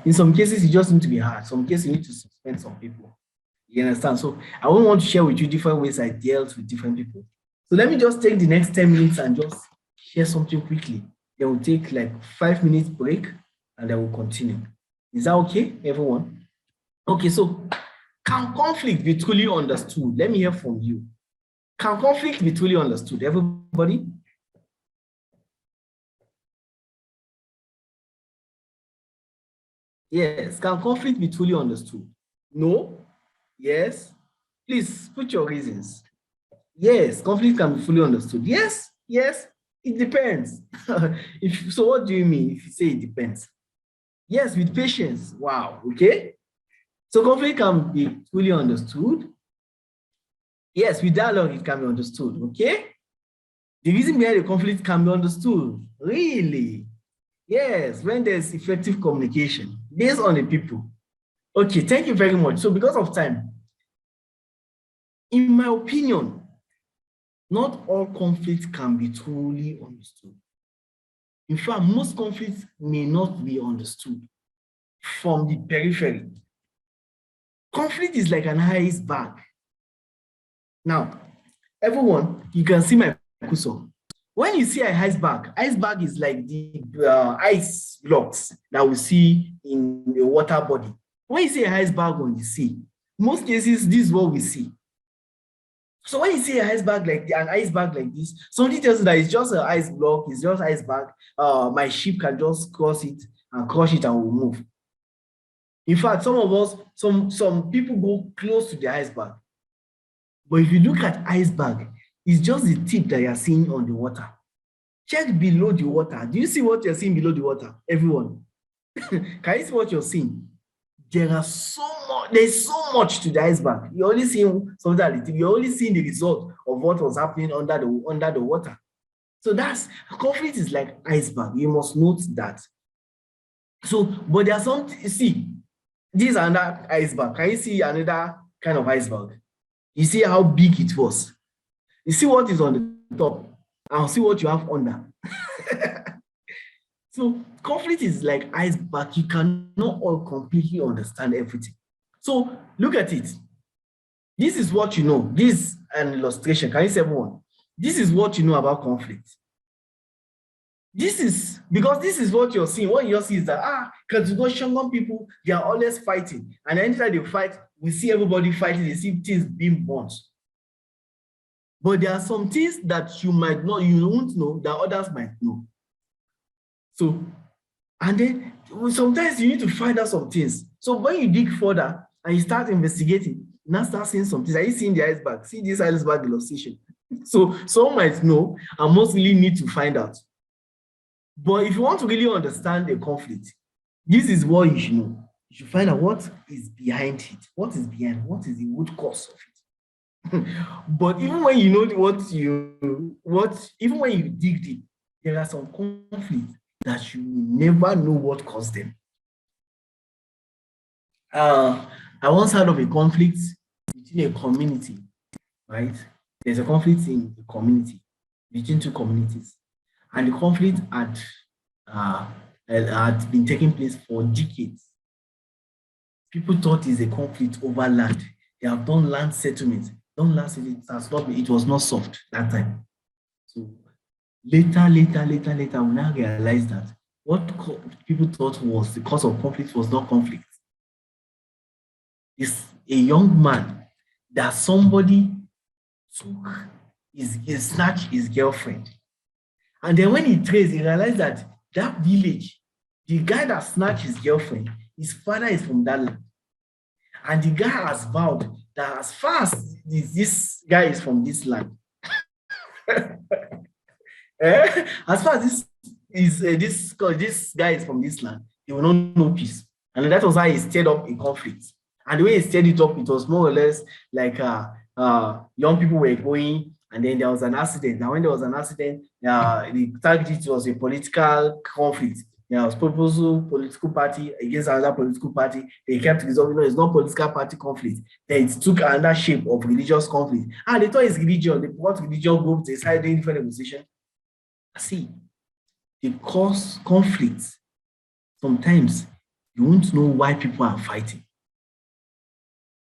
In some cases, you just need to be hard. Some cases, you need to suspend some people. You understand? So I won't want to share with you different ways I dealt with different people. So let me just take the next 10 minutes and just share something quickly. Then we'll take like 5 minutes break and then we'll continue. Is that okay, everyone? Okay, so can conflict be truly understood? Let me hear from you. Can conflict be truly understood? Everybody? Yes, can conflict be truly understood? No? Yes? Please put your reasons. Yes, conflict can be fully understood. Yes? Yes? It depends. So what do you mean if you say it depends? Yes, with patience. Wow, okay. So conflict can be fully understood. Yes, with dialogue, it can be understood, okay? The reason behind the conflict can be understood, really? Yes, when there's effective communication based on the people. Okay, thank you very much. So because of time, in my opinion, not all conflicts can be truly understood. In fact, most conflicts may not be understood from the periphery. Conflict is like an iceberg. Now, everyone, you can see my cursor. When you see an iceberg is like the ice blocks that we see in the water body. When you see an iceberg on the sea, most cases, this is what we see. So when you see an iceberg like this, somebody tells you that it's just an ice block, it's just an iceberg. My ship can just cross it and crush it and will move. In fact, some of us, some people go close to the iceberg. But if you look at iceberg, it's just the tip that you're seeing on the water. Check below the water. Do you see what you're seeing below the water? Everyone. Can you see what you're seeing? There's so much to the iceberg. You're only seeing something at the tip. You're only seeing the result of what was happening under the water. So conflict is like iceberg. You must note that. So, but there are some, see, this is another iceberg. Can you see another kind of iceberg? You see how big it was. You see what is on the top and see what you have under. So conflict is like iceberg. You cannot all completely understand everything. So look at it. This is what you know. This is an illustration. Can you see everyone? This is what you know about conflict. Because this is what you're seeing. What you're seeing is that, because Shangon people, they are always fighting. And anytime they fight, we see everybody fighting, they see things being burnt. But there are some things that you won't know, that others might know. So, and then sometimes you need to find out some things. So when you dig further and you start investigating, you now start seeing some things. Are you seeing the iceberg? See this iceberg illustration. So some might know and most really need to find out. But if you want to really understand the conflict, this is what you should know. You should find out what is behind it. What is behind? What is the root cause of it? But even when you know even when you dig deep, there are some conflicts that you never know what caused them. I once heard of a conflict between a community, right? There's a conflict in the community between two communities, and the conflict had been taking place for decades. People thought it's a conflict over land. They have done land settlement. It was not solved that time. So later, we now realize that what people thought was the cause of conflict was not conflict. It's a young man that somebody snatched his girlfriend. And then when he traced, he realized that village, the guy that snatched his girlfriend, his father is from that land. And the guy has vowed that as far as this guy is from this land, as far as this guy is from this land, he will not know peace. And that was how he stirred up a conflict. And the way he stirred it up, it was more or less like young people were going, and then there was an accident. Now, when there was an accident, the target was a political conflict. There was proposal, political party against another political party. They kept resolving, it's not political party conflict. Then it took another shape of religious conflict. And they thought it's religion. They brought religious groups, they started doing different negotiations. See, the cause conflicts. Sometimes you won't know why people are fighting,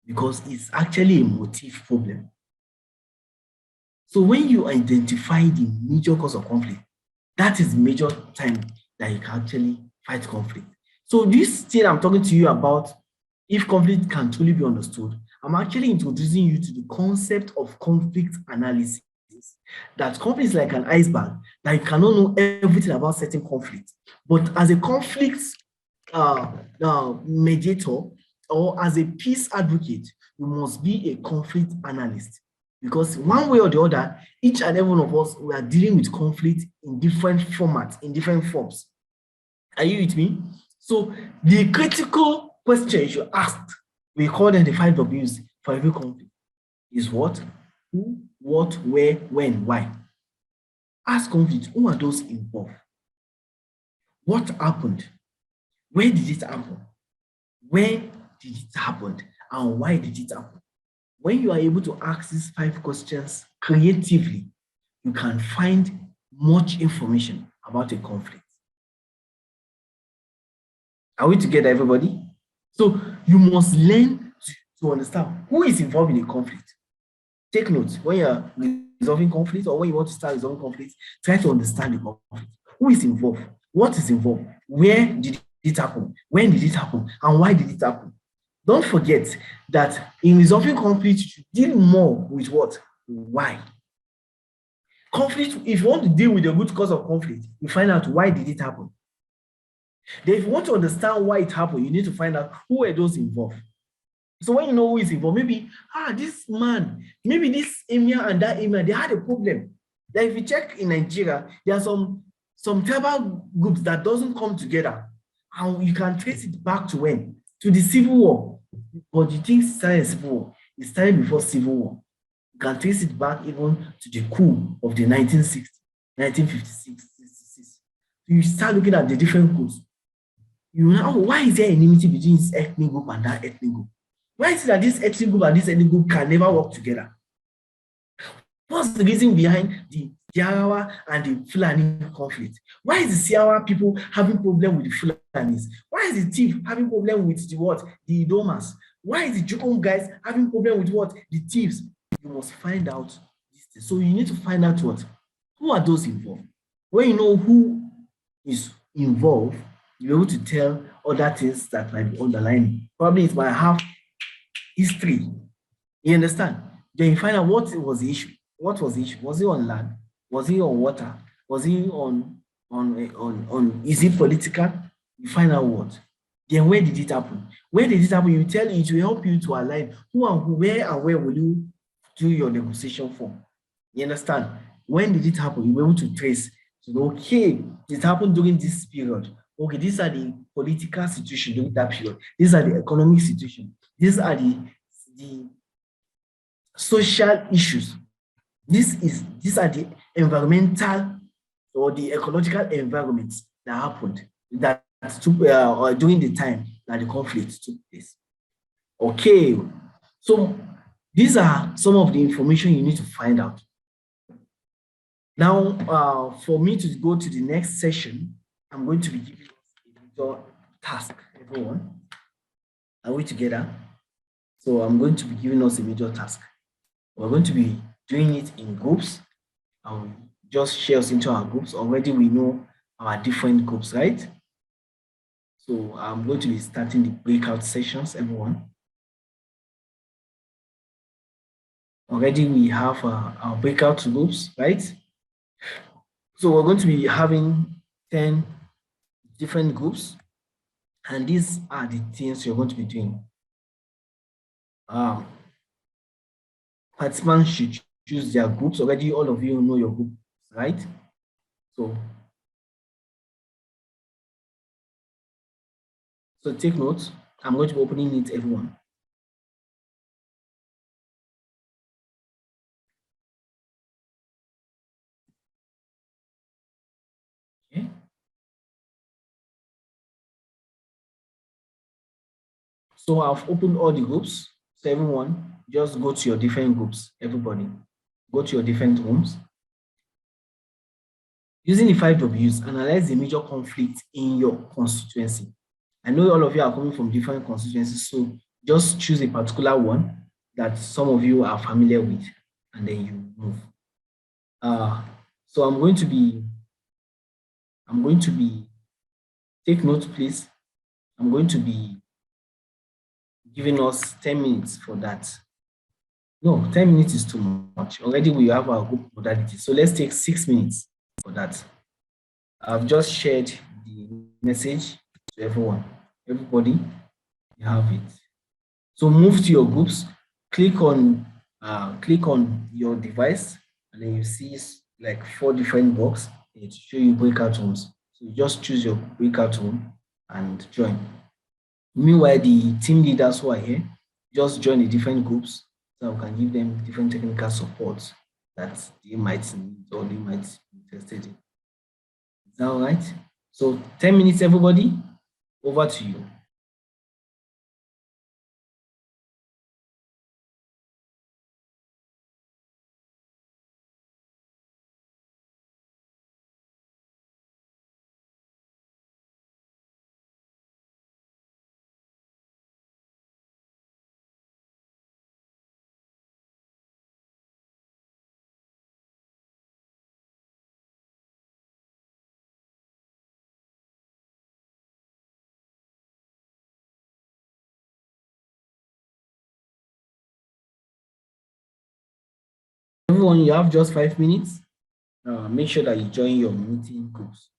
because it's actually a motive problem. So when you identify the major cause of conflict, that is the major time that you can actually fight conflict. So this thing I'm talking to you about, if conflict can truly be understood, I'm actually introducing you to the concept of conflict analysis. That conflict is like an iceberg, that you cannot know everything about certain conflicts. But as a conflict mediator or as a peace advocate, you must be a conflict analyst. Because one way or the other, each and every one of us, we are dealing with conflict in different formats, in different forms. Are you with me? So the critical question you should ask, we call them the 5 W's for every conflict, is what, who, what, where, when, why. Ask conflict, who are those involved? What happened? Where did it happen? When did it happen? And why did it happen? When you are able to ask these 5 questions creatively, you can find much information about a conflict. Are we together, everybody? So you must learn to understand who is involved in a conflict. Take note, when you're resolving conflict or when you want to start resolving conflict, try to understand the conflict. Who is involved? What is involved? Where did it happen? When did it happen? And why did it happen? Don't forget that in resolving conflict, you should deal more with what? Why? Conflict, if you want to deal with the root cause of conflict, you find out why did it happen. Then if you want to understand why it happened, you need to find out who are those involved. So when you know who is involved, maybe, this man, maybe this emir and that emir, they had a problem. That if you check in Nigeria, there are some tribal groups that doesn't come together. And you can trace it back to when? To the Civil War. But you think it started Civil War? It started before Civil War. You can trace it back even to the coup of the 1960s, 1956, 66. You start looking at the different coups. You know, why is there enmity between this ethnic group and that ethnic group? Why is it that this ethnic group and this ethnic group can never work together? What's the reason behind the Yarawa and the Fulani conflict? Why is the Siawa people having problem with the Fulanis? Why is the Tiv having problem with the Idomas? Why is the Jukum guys having problem with the Thieves? You must find out this. So you need to find out who are those involved. When you know who is involved, you're able to tell other things that might be underlying. Probably it might have history. You understand? Then you find out what was the issue. What was the issue? Was it on land? Was it on water? Was it on is it political? You find out what. Then where did it happen? Where did it happen? You tell it will help you to align who and who, where and where will you do your negotiation for. You understand? When did it happen? You were able to trace to know, okay, it happened during this period. okay, these are the political situation during that period. These are the economic situation. These are the social issues. These are the environmental or the ecological environments that happened that took during the time that the conflict took place. Okay, so these are some of the information you need to find out. Now, for me to go to the next session, I'm going to be giving you a task, everyone. Are we together? So I'm going to be giving us a major task. We're going to be doing it in groups. I'll just share us into our groups. Already we know our different groups, right? So I'm going to be starting the breakout sessions, everyone. Already we have our breakout groups, right? So we're going to be having 10 different groups, and these are the things you're going to be doing. Participants should choose their groups. Already all of you know your group, right? So take notes. I'm going to be opening it, everyone. Okay. So I've opened all the groups. So everyone, just go to your different groups. Everybody, go to your different rooms. Using the 5 Ws, analyze the major conflict in your constituency. I know all of you are coming from different constituencies, so just choose a particular one that some of you are familiar with, and then you move. So I'm going to be, take note, please. I'm going to be giving us 10 minutes for that. No, 10 minutes is too much. Already we have our group modality. So let's take 6 minutes for that. I've just shared the message to everyone. Everybody, you have it. So move to your groups, click on your device, and then you see like 4 different boxes to show you breakout rooms. So you just choose your breakout room and join. Meanwhile, the team leaders who are here, just join the different groups so we can give them different technical support that they might need or they might be interested in. Is that all right? So 10 minutes, everybody, over to you. Everyone, you have just 5 minutes. Make sure that you join your meeting groups.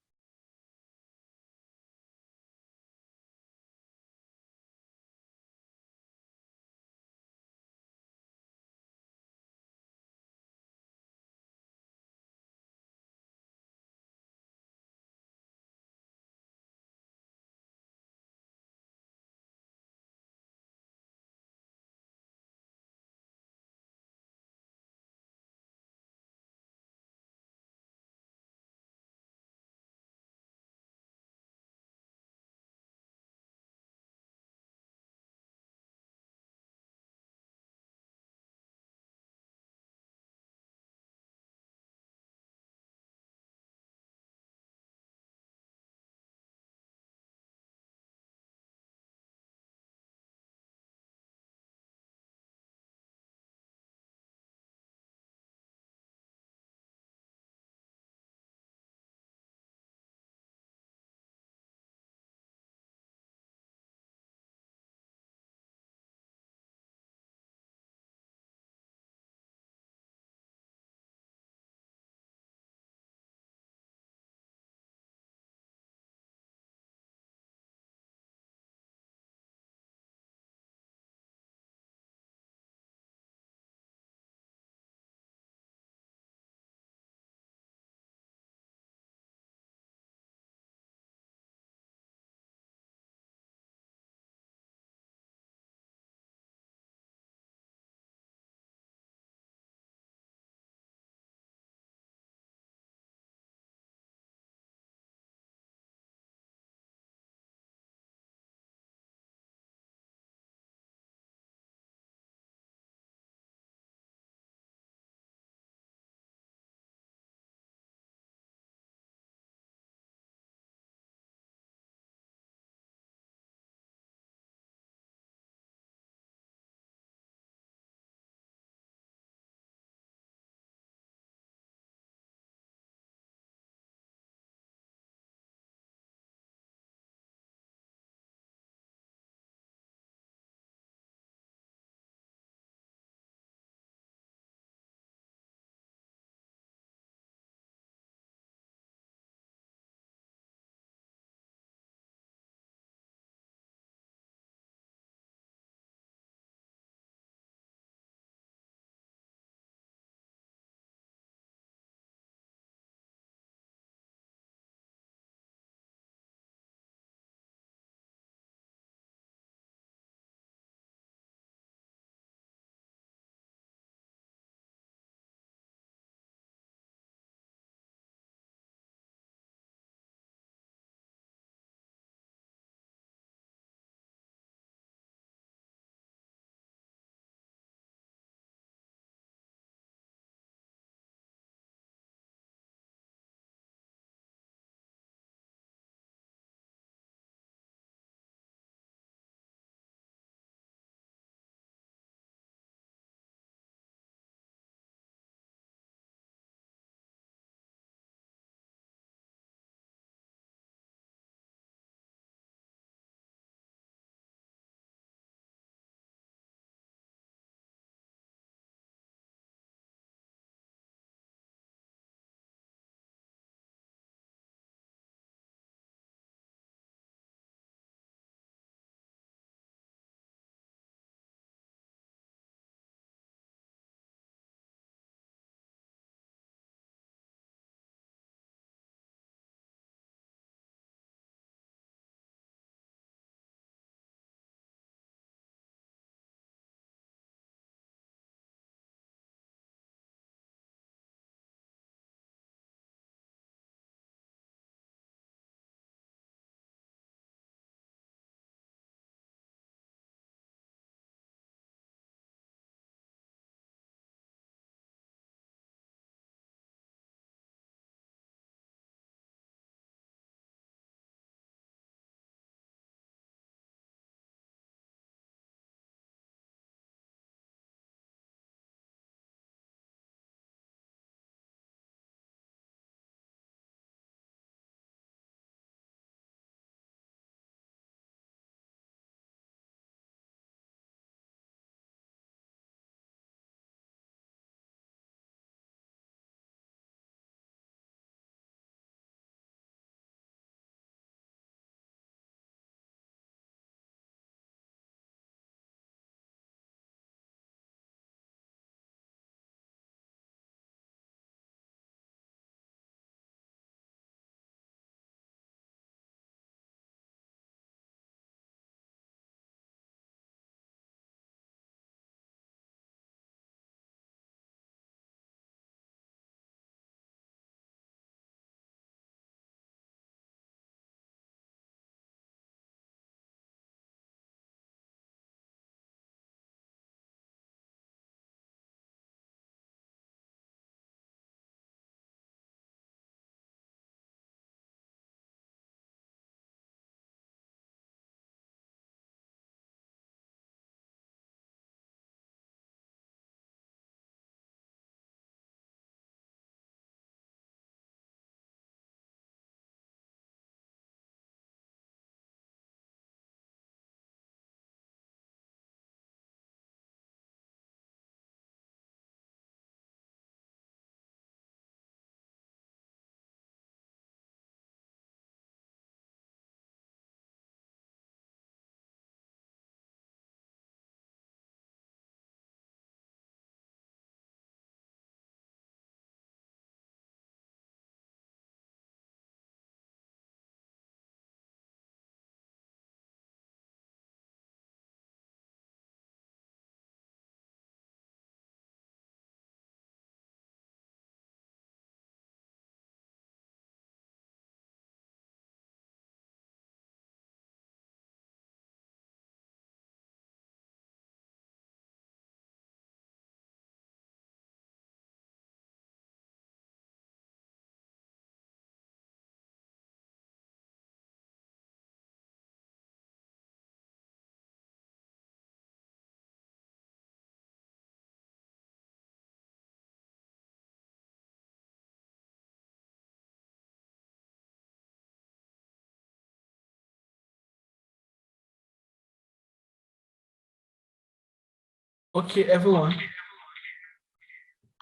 Okay, everyone.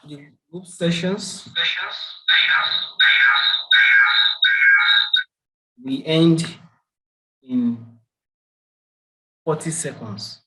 The group sessions. We end in 40 seconds.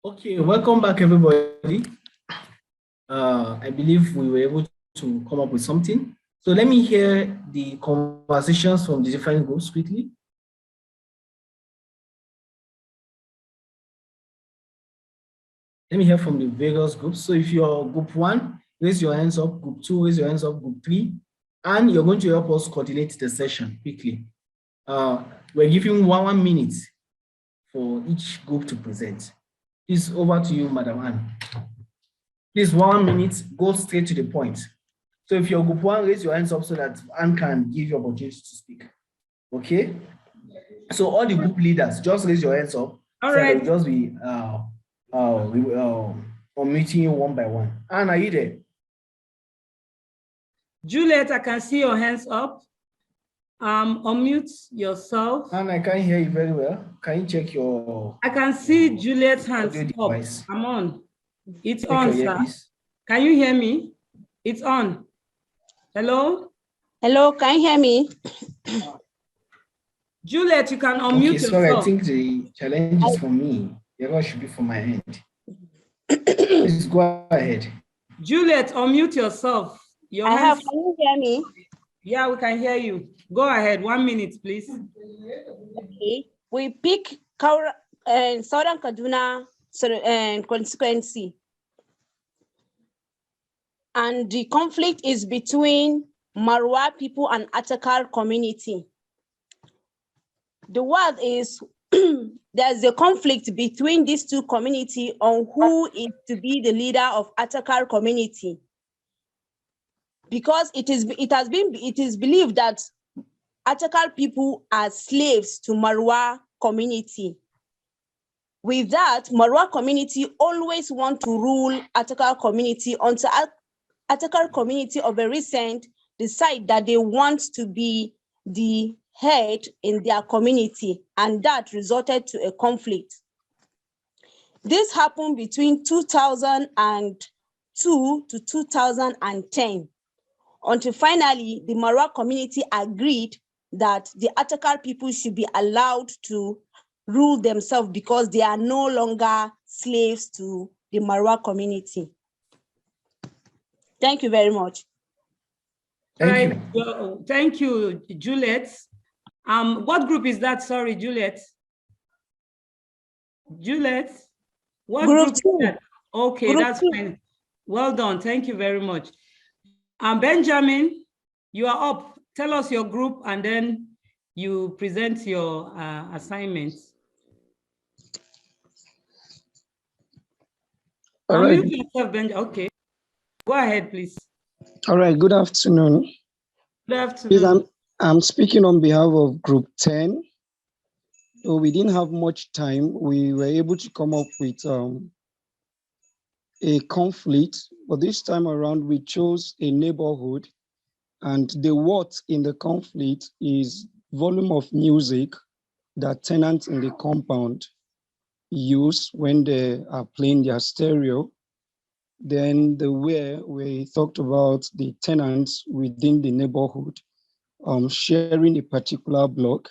Okay, welcome back, everybody. I believe we were able to come up with something. So let me hear the conversations from the different groups quickly. Let me hear from the various groups. So if you're group 1, raise your hands up. Group 2, raise your hands up. Group 3. And you're going to help us coordinate the session quickly. We're giving 1 minute for each group to present. Please, over to you, Madam Anne. Please, 1 minute, go straight to the point. So if you're group 1, raise your hands up so that Anne can give you opportunity to speak. Okay? So all the group leaders, just raise your hands up. All right. So just be unmuting you one by one. Anne, are you there? Juliet, I can see your hands up. Unmute yourself. Anne, I can't hear you very well. Can you check your... I can see Juliet's hands up. I'm on. It's on, sir. Can you hear me? It's on. Hello? Hello, can you hear me? Juliet, you can unmute yourself. Sorry, I think the challenge is for me. The error should be from my end. Please go ahead. Juliet, unmute yourself. Your hands... Can you hear me? Yeah, we can hear you. Go ahead. 1 minute, please. Okay. We pick Southern Kaduna constituency. And the conflict is between Marwa people and Atakar community. The word is there's a conflict between these two communities on who is to be the leader of Atakar community. Because it is believed that Atakar people are slaves to Marwa community. With that, Marwa community always want to rule Atakar community until Atakar community of a recent decide that they want to be the head in their community, and that resulted to a conflict. This happened between 2002 to 2010, until finally the Marwa community agreed that the Atakar people should be allowed to rule themselves because they are no longer slaves to the Marwa community. Thank you very much. Thank you. Thank you, Juliet. What group is that? Sorry, Juliet. Juliet, what group is that? Okay, that's fine. Well done. Thank you very much. Benjamin, you are up. Tell us your group and then you present your assignments. All right. Yourself, okay. Go ahead, please. All right. Good afternoon. Good afternoon. Please, I'm speaking on behalf of Group 10. So we didn't have much time. We were able to come up with a conflict, but this time around we chose a neighborhood, and the what in the conflict is volume of music that tenants in the compound use when they are playing their stereo. Then the where we talked about the tenants within the neighborhood sharing a particular block.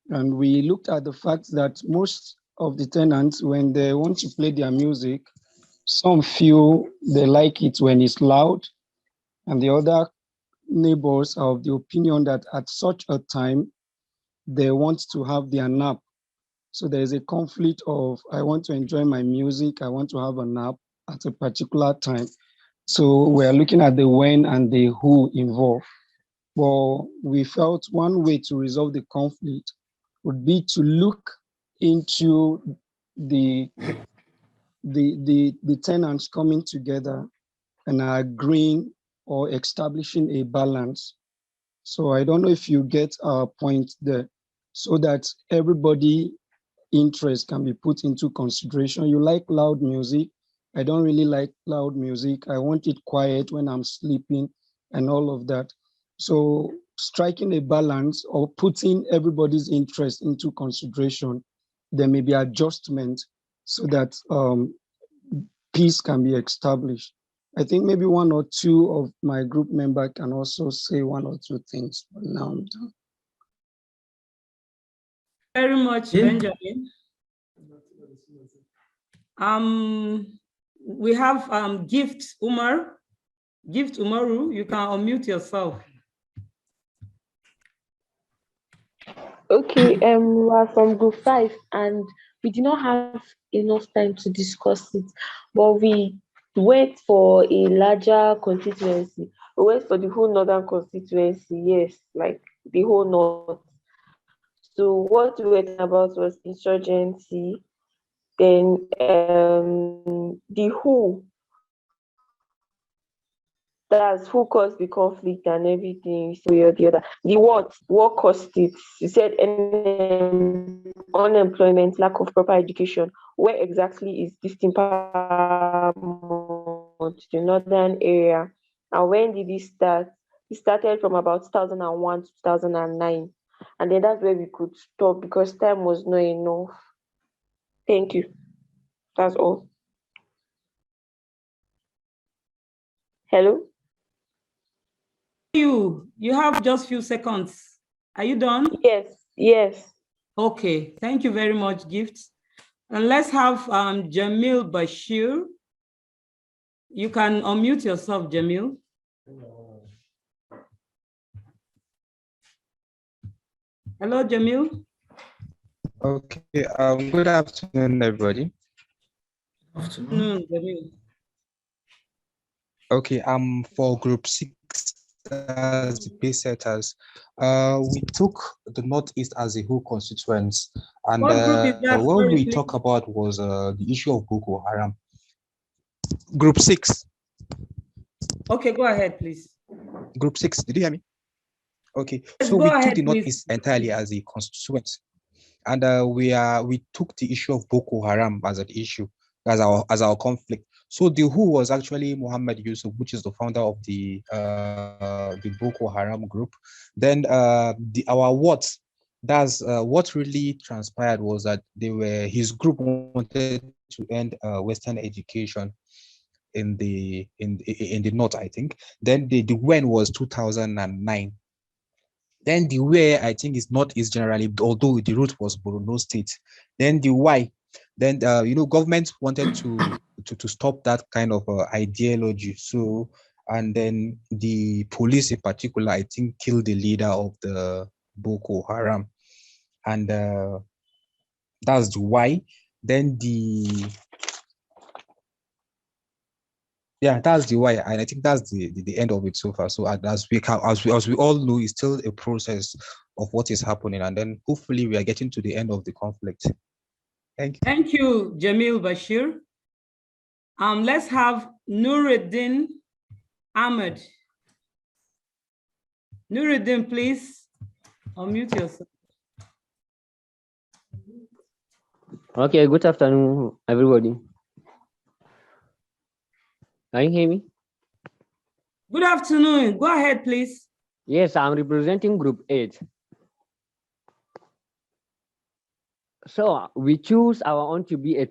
And we looked at the fact that most of the tenants, when they want to play their music, Some feel they like it when it's loud, and the other neighbors are of the opinion that at such a time, they want to have their nap. So there is a conflict of, I want to enjoy my music, I want to have a nap at a particular time. So we're looking at the when and the who involved. Well, we felt one way to resolve the conflict would be to look into the tenants coming together and agreeing or establishing a balance. So I don't know if you get our point there, so that everybody interest can be put into consideration. You like loud music. I don't really like loud music. I want it quiet when I'm sleeping and all of that. So striking a balance or putting everybody's interest into consideration, there may be adjustment so that peace can be established. I think maybe one or two of my group members can also say one or two things, but now I'm done. Very much, Benjamin. We have Gift Umar. Gift Umaru, you can unmute yourself. Okay, we are from group 5 and we did not have enough time to discuss it, but we went for a larger constituency. We went for the whole northern constituency, yes, like the whole north. So what we were talking about was insurgency, then the who, that's who caused the conflict and everything, so or the other. The what caused it? You said unemployment, lack of proper education. Where exactly is this in Paramount, the northern area? And when did it start? It started from about 2001 to 2009. And then that's where we could stop because time was not enough. Thank you. That's all. Hello? You have just few seconds. Are you done? Yes. Okay, thank you very much, Gift. And let's have Jamil Bashir. You can unmute yourself, Jamil. Hello, Jamil. Okay, good afternoon, everybody. Good afternoon, Jamil. Okay, for group 6 as the pace setters. We took the Northeast as a whole constituents, and what group is that? what we talk about was the issue of Boko Haram. Group 6. Okay, go ahead, please. Group 6, did you hear me? Okay, yes, so we took the please. Northeast entirely as a constituent, and we took the issue of Boko Haram as an issue, as our conflict. So the who was actually Muhammad Yusuf, which is the founder of the Boko Haram group. Then our what, that's what really transpired was that his group wanted to end Western education in the north, I think. Then the when was 2009. Then the where, I think, is not is generally, although the root was Borno State. Then the why, then government wanted to stop that kind of ideology. So, and then the police in particular, I think, killed the leader of the Boko Haram, and that's the why. Then that's the why, and I think that's the end of it so far. So as we all know, it's still a process of what is happening, and then hopefully we are getting to the end of the conflict. Thank you. Thank you, Jamil Bashir. Let's have Nuruddin Ahmed. Nuruddin, please unmute yourself. Okay, good afternoon, everybody. Can you hear me? Good afternoon. Go ahead, please. Yes, I'm representing Group 8. So we choose our own to be a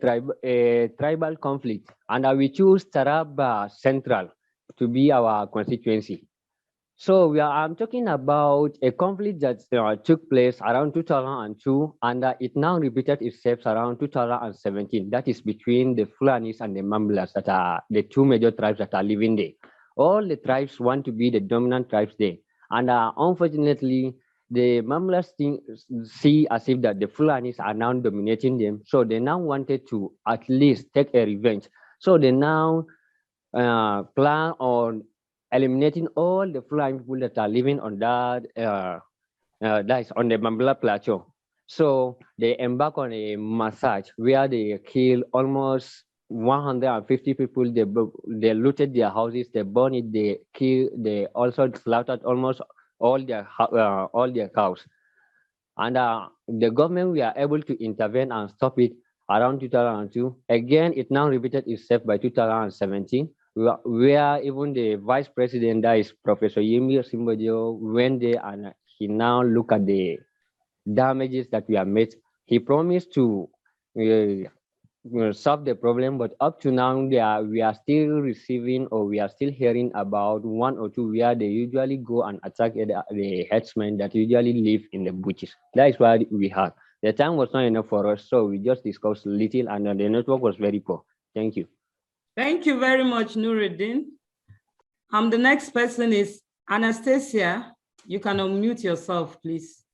tribal conflict, and we choose Taraba Central to be our constituency. So I'm talking about a conflict that took place around 2002, and it now repeated itself around 2017. That is between the Fulanis and the Mambilas, that are the two major tribes that are living there. All the tribes want to be the dominant tribes there, and unfortunately, the Mambilas see as if that the Fulanis are now dominating them. So they now wanted to at least take a revenge. So they now plan on eliminating all the Fulani people that are living on that is on the Mambila Plateau. So they embark on a massacre where they kill almost 150 people. They looted their houses, they burned it, they killed, they also slaughtered almost all their cows. And the government were able to intervene and stop it around 2002. Again, it now repeated itself by 2017. Where even the vice president, that is Professor Yemi Simbodio, went there and he now look at the damages that we have made. He promised to solve the problem, but up to now, we are still receiving, or we are still hearing about one or two where they usually go and attack the herdsmen that usually live in the bushes. That is what we had. The time was not enough for us, so we just discussed little, and the network was very poor. Thank you. Thank you very much, Nuruddin. The next person is Anastasia. You can unmute yourself, please.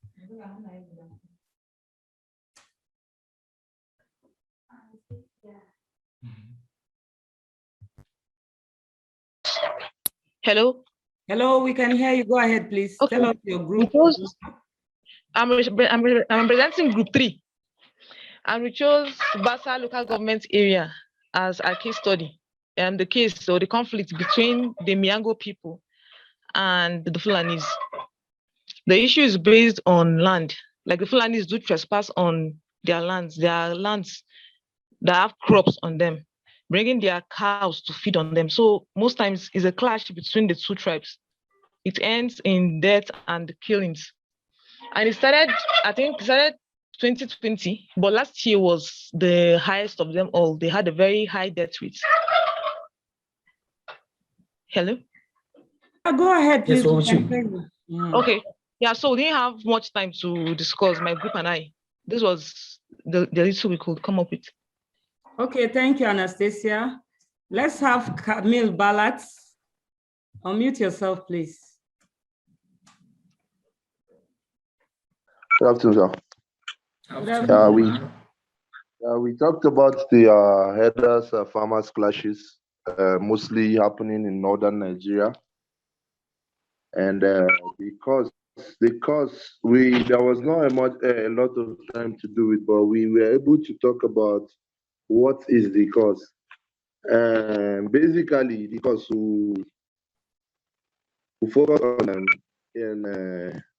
Hello. Hello, we can hear you. Go ahead, please. Okay. Tell us your group. Because I'm representing Group 3, and we chose Basa local government area as our case study, and the case or the conflict between the Miango people and the Fulanis. The issue is based on land. Like the Fulanis do trespass on their lands that have crops on them, bringing their cows to feed on them. So most times it's a clash between the two tribes. It ends in death and killings. And it started, I think, 2020, but last year was the highest of them all. They had a very high death rate. Hello? Go ahead, please. Okay. Yeah, so we didn't have much time to discuss, my group and I. This was the little we could come up with. Okay, thank you, Anastasia. Let's have Camille Ballat. Unmute yourself, please. Good afternoon, sir. We talked about the Headless farmers clashes, mostly happening in northern Nigeria, and because there was not a lot of time to do it, but we were able to talk about what is the cause. Basically, the cause who focus on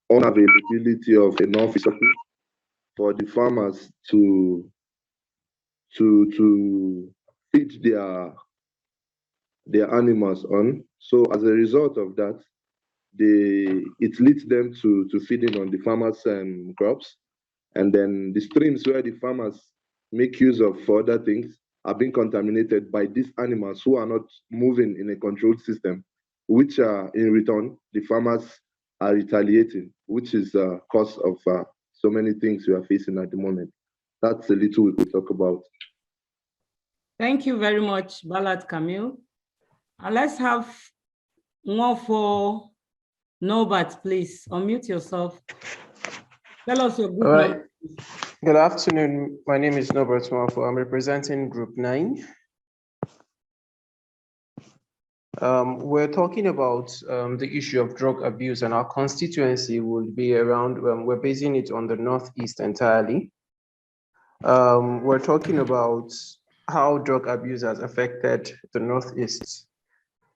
unavailability of enough resources for the farmers to feed their animals on. So as a result of that, it leads them to feeding on the farmers' crops, and then the streams where the farmers make use of for other things are being contaminated by these animals who are not moving in a controlled system, which in return the farmers are retaliating, which is the cause of so many things we are facing at the moment. That's a little we could talk about. Thank you very much, Ballat Camille. Let's have one for Norbert, please. Unmute yourself. Tell us your group. All right. Good afternoon. My name is Norbert Mwafo. I'm representing Group 9. We're talking about the issue of drug abuse, and our constituency would be around, we're basing it on the Northeast entirely. We're talking about how drug abuse has affected the Northeast.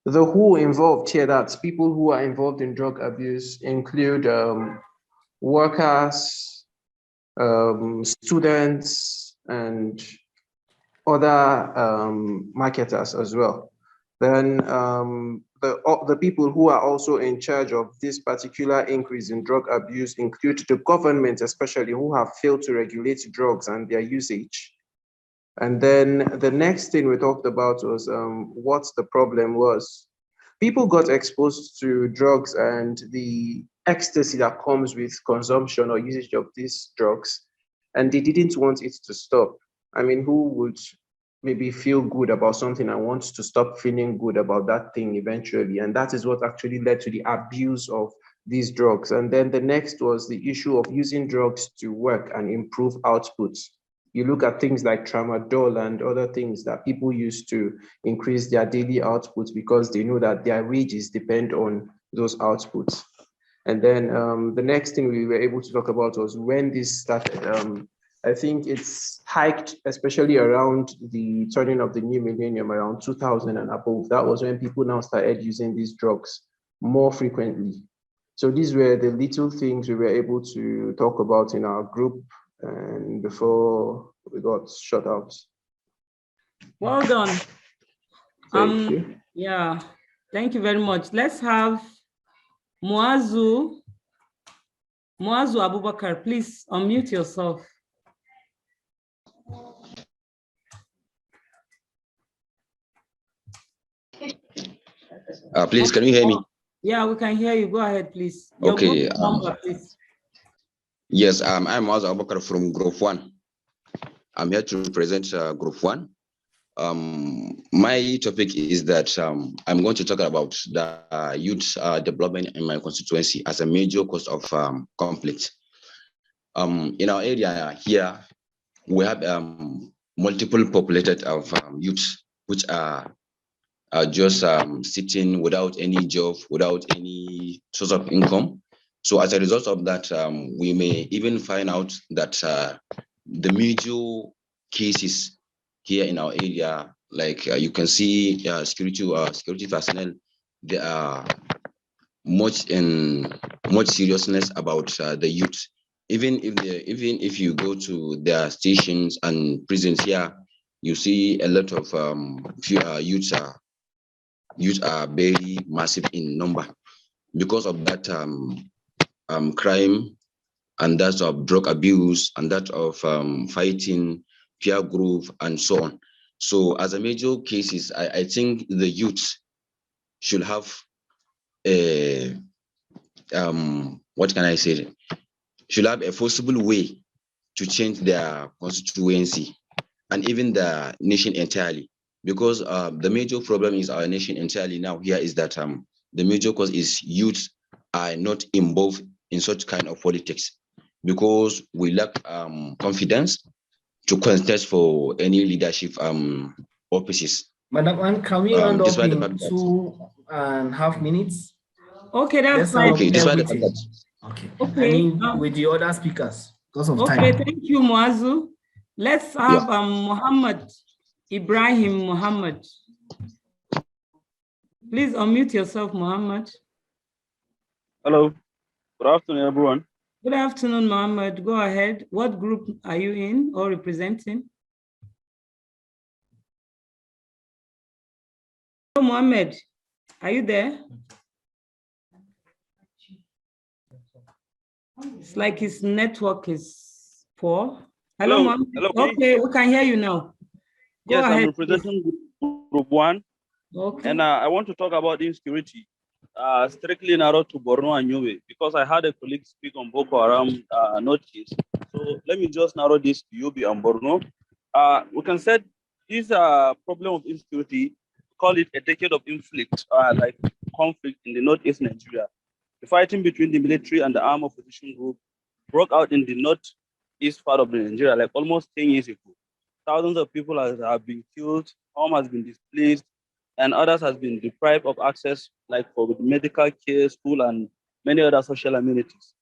The who involved here, that's people who are involved in drug abuse, include workers, students, and other marketers as well. Then the people who are also in charge of this particular increase in drug abuse include the government, especially, who have failed to regulate drugs and their usage. And then the next thing we talked about was what the problem was. people got exposed to drugs and the ecstasy that comes with consumption or usage of these drugs, and they didn't want it to stop. I mean, who would maybe feel good about something and wants to stop feeling good about that thing eventually? And that is what actually led to the abuse of these drugs. And then the next was the issue of using drugs to work and improve outputs. You look at things like tramadol and other things that people use to increase their daily outputs because they know that their wages depend on those outputs. And then the next thing we were able to talk about was when this started. I think it's hiked, especially around the turning of the new millennium, around 2000 and above. That was when people now started using these drugs more frequently. So these were the little things we were able to talk about in our group and before we got shut out. Well done. Thank you. Yeah, thank you very much. Let's have Muazu Abubakar. Please unmute yourself. Please, can you hear me? Yeah, we can hear you. Go ahead, please. Okay. Your number, please. Yes, I'm Muazu Abubakar from Group 1. I'm here to present Group 1. My topic is that I'm going to talk about the youth development in my constituency as a major cause of conflict. In our area here, we have multiple populated of youth, which are just sitting without any job, without any source of income. So as a result of that, we may even find out that the major cases here in our area, like you can see security personnel, they are much seriousness about the youth. Even if you go to their stations and prisons here, you see a lot of youths are very massive in number because of that crime and that of drug abuse and that of fighting, peer group, and so on. So as a major cases, I think the youth should have a, what can I say, should have a possible way to change their constituency and even the nation entirely. Because the major problem is our nation entirely now here is that the major cause is youth are not involved in such kind of politics because we lack confidence to contest for any leadership offices. Madam Anne, can we round up in 2.5 minutes? Okay, that's fine. Okay, Okay. I mean, with the other speakers because of time. Okay, thank you, Muazu. Let's have Muhammad Ibrahim Muhammad. Please unmute yourself, Muhammad. Hello. Good afternoon, everyone. Good afternoon, Muhammad. Go ahead. What group are you in or representing? Hello, Muhammad. Are you there? It's like his network is poor. Hello, Muhammad. Hello, okay, we can hear you now. Go ahead, I'm representing Group 1. Okay. And I want to talk about insecurity, strictly narrowed to Borno and Yobe, because I had a colleague speak on Boko Haram Northeast. So let me just narrow this to Yobe and Borno. We can say this problem of insecurity, call it a decade of like conflict in the Northeast Nigeria. The fighting between the military and the armed opposition group broke out in the northeast part of Nigeria, like almost 10 years ago. Thousands of people have been killed, home has been displaced, and others has been deprived of access, like for medical care, school, and many other social amenities.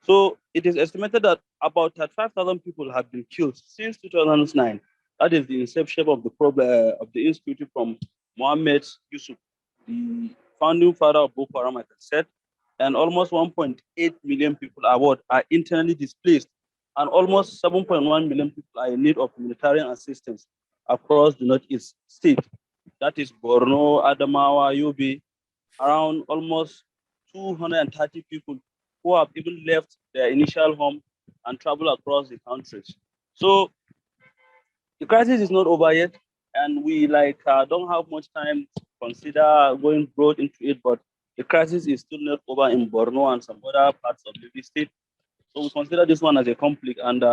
So it is estimated that about 35,000 people have been killed since 2009. That is the inception of the problem of the insecurity from Mohammed Yusuf, the founding father of Boko Haram, like I said, and almost 1.8 million people are internally displaced, and almost 7.1 million people are in need of humanitarian assistance across the Northeast state. That is Borno, Adamawa, Yobe, around almost 230 people who have even left their initial home and travel across the countries. So the crisis is not over yet, and we don't have much time consider going broad into it, but the crisis is still not over in Borno and some other parts of the state. So we consider this one as a conflict. And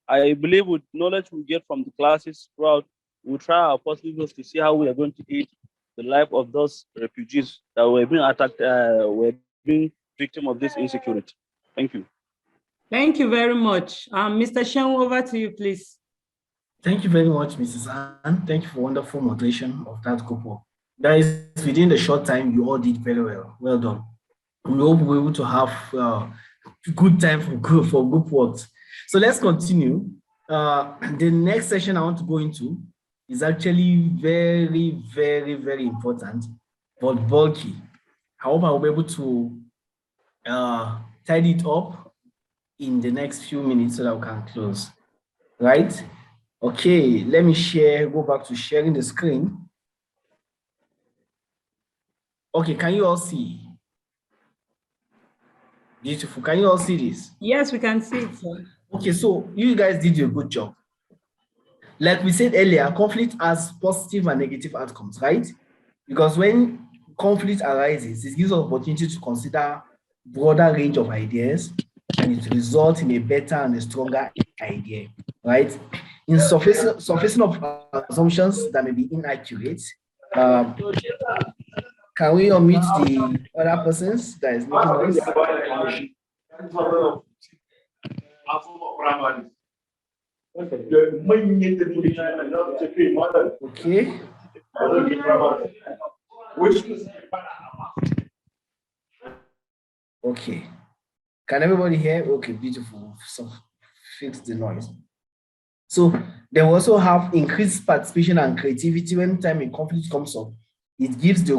I believe with knowledge we get from the classes throughout, we'll try our possible to see how we are going to aid the life of those refugees that were being attacked, were being victim of this insecurity. Thank you. Thank you very much. Mr. Shen, over to you, please. Thank you very much, Mrs. Ann. Thank you for wonderful moderation of that group work. Guys, within the short time, you all did very well. Well done. We hope we're able to have good time for group work. So let's continue. The next session I want to go into is actually very, very, very important, but bulky. I hope I'll be able to tidy it up in the next few minutes so that we can close, right? Okay, let me go back to sharing the screen. Okay, can you all see? Beautiful, can you all see this? Yes, we can see it, sir. Okay, so you guys did a good job. Like we said earlier, conflict has positive and negative outcomes, right? Because when conflict arises, it gives us opportunity to consider broader range of ideas, and it results in a better and a stronger idea, right? In surfacing of assumptions that may be inaccurate, can we omit the other persons that is making noise? Okay. Okay. Can everybody hear? Okay, beautiful. So fix the noise. So they also have increased participation and creativity when time in conflict comes up. It gives the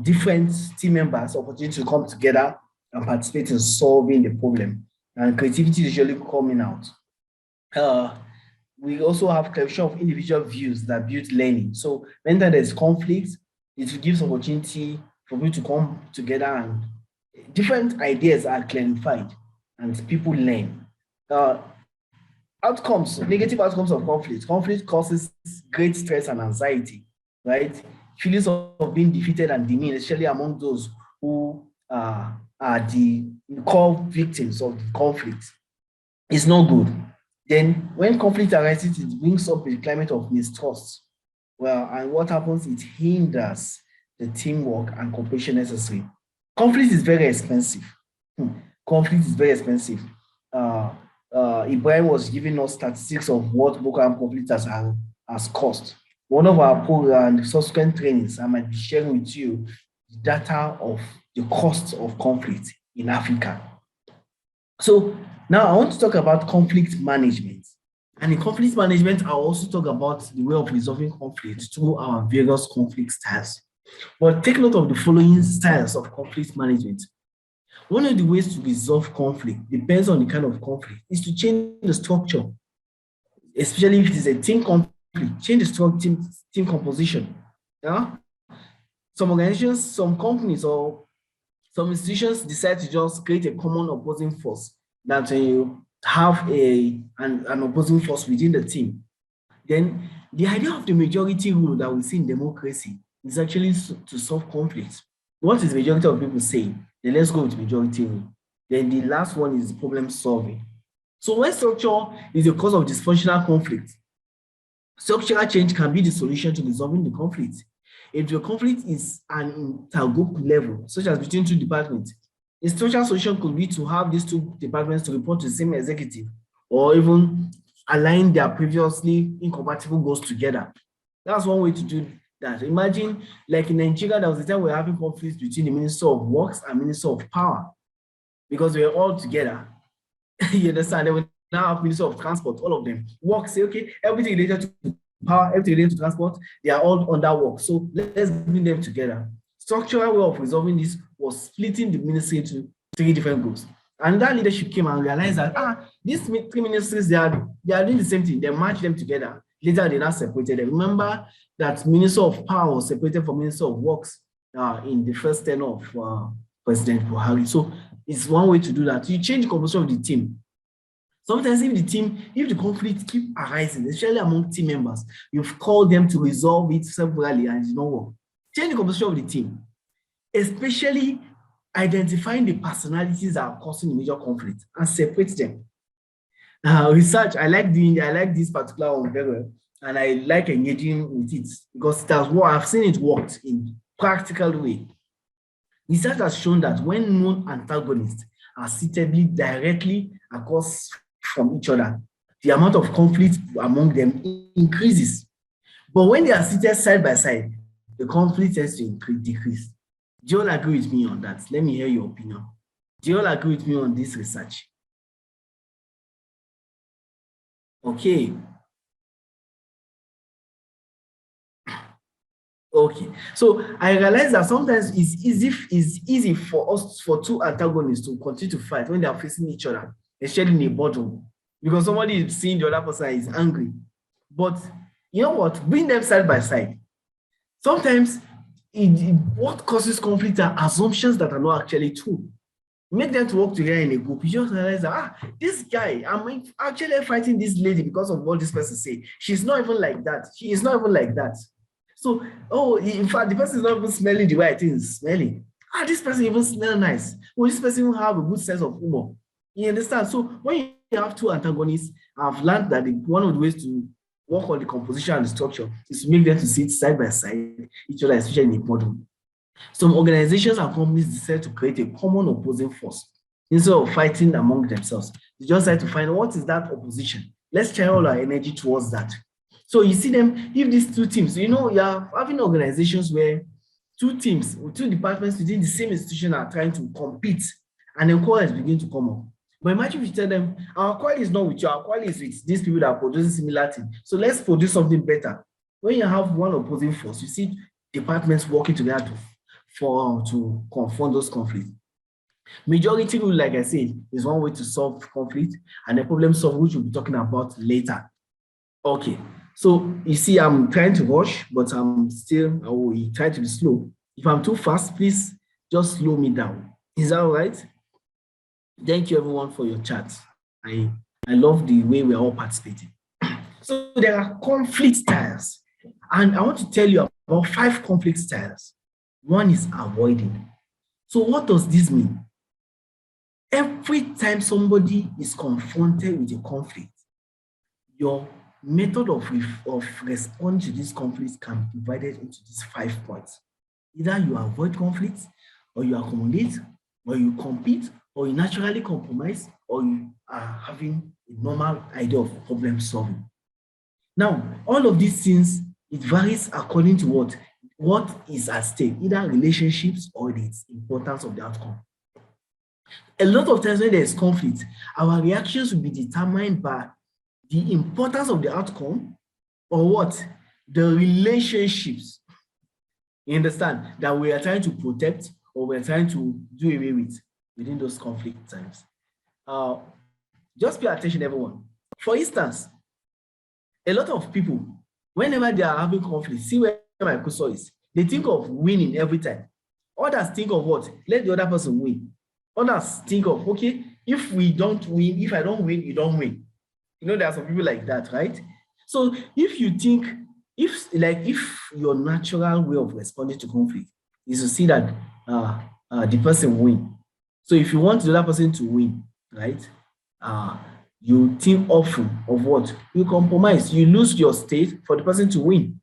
different team members opportunity to come together and participate in solving the problem. And creativity is usually coming out. We also have collection of individual views that build learning. So when there's conflict, it gives opportunity for people to come together and different ideas are clarified and people learn. Outcomes, negative outcomes of conflict. Conflict causes great stress and anxiety, right? Feelings of being defeated and demeaned, especially among those who are the core victims of the conflict. It's not good. Then when conflict arises, it brings up a climate of mistrust. Well, and what happens? It hinders the teamwork and cooperation necessary. Conflict is very expensive. Conflict is very expensive. Ibrahim was giving us statistics of what Boko Haram conflict has cost. One of our program, subsequent trainings, I might be sharing with you the data of the cost of conflict in Africa. So now I want to talk about conflict management. And in conflict management, I'll also talk about the way of resolving conflict through our various conflict styles. But take note of the following styles of conflict management. One of the ways to resolve conflict, depends on the kind of conflict, is to change the structure, especially if it is a team conflict, change the structure, team composition. Yeah? Some organizations, some companies, or some institutions decide to just create a common opposing force, that you have an opposing force within the team. Then the idea of the majority rule that we see in democracy is actually to solve conflict. What is majority of people saying? Then let's go with majority rule. Then the last one is problem solving. So when structure is the cause of dysfunctional conflict, structural change can be the solution to resolving the conflict. If the conflict is an intergroup level, such as between two departments, a structural solution could be to have these two departments to report to the same executive, or even align their previously incompatible goals together. That's one way to do that. Imagine, like in Nigeria, there was a time we were having conflicts between the Minister of Works and Minister of Power, because we were all together. You understand? They will now have Minister of Transport, all of them. Work, say, okay, everything related to power, everything related to transport, they are all under work. So let's bring them together. Structural way of resolving this was splitting the ministry into 3 different groups. And that leadership came and realized that these 3 ministries, they are doing the same thing. They match them together. Later, they now separated them. Remember that Minister of Power was separated from Minister of Works in the first tenure of President Buhari. So it's one way to do that. You change the composition of the team. Sometimes if the conflict keep arising, especially among team members, you've called them to resolve it severally and it did not work. change the composition of the team, especially identifying the personalities that are causing the major conflict and separate them. Research, I like this particular one very well, and I like engaging with it because I've seen it worked in practical way. Research has shown that when known antagonists are seated directly across from each other, the amount of conflict among them increases. But when they are seated side by side, the conflict tends to decrease. Do you all agree with me on that? Let me hear your opinion. Do you all agree with me on this research? Okay. Okay. So I realize that sometimes it's easy for two antagonists to continue to fight when they are facing each other, especially in a boardroom, because somebody is seeing the other person is angry. But you know what? Bring them side by side. Sometimes what causes conflict are assumptions that are not actually true. Make them to work together in a group. You just realize that, this guy, I'm actually fighting this lady because of what this person say. She's not even like that. She is not even like that. So, in fact, the person is not even smelling the way I think is smelling. This person even smell nice. This person even have a good sense of humor. You understand? So when you have two antagonists, I've learned that one of the ways to work on the composition and the structure is to make them to sit side by side each other, especially in a model. Some organizations and companies decide to create a common opposing force instead of fighting among themselves. They just try to find what is that opposition. Let's channel all our energy towards that. So you see them, if these two teams, you're having organizations where two teams, two departments within the same institution are trying to compete, and then quarrels begin to come up. But imagine if you tell them, our quarrel is not with you, our quarrel is with these people that are producing similar things. So let's produce something better. When you have one opposing force, you see departments working together to confront those conflicts. Majority rule, like I said, is one way to solve conflict, and the problem solving, which we'll be talking about later. Okay, so you see, I'm trying to rush, but I will try to be slow. If I'm too fast, please just slow me down. Is that all right? Thank you, everyone, for your chat. I love the way we're all participating. So there are conflict styles, and I want to tell you about 5 conflict styles. One is avoiding. So what does this mean? Every time somebody is confronted with a conflict, your method of responding to this conflict can be divided into these 5 points. Either you avoid conflicts, or you accommodate, or you compete, or you naturally compromise, or you are having a normal idea of problem solving. Now, all of these things, it varies according to what is at stake, either relationships or the importance of the outcome. A lot of times when there is conflict, our reactions will be determined by the importance of the outcome or the relationships, you understand, that we are trying to protect or we're trying to do away with within those conflict times. Just pay attention, everyone. For instance, a lot of people, whenever they are having conflict, see where my cursor is, they think of winning every time. Others think of what? Let the other person win. Others think of, okay, if we don't win, if I don't win, you don't win. There are some people like that, right? So if you think, if your natural way of responding to conflict is to see that the person win. So if you want the other person to win, right? You think often of what? You compromise. You lose your state for the person to win.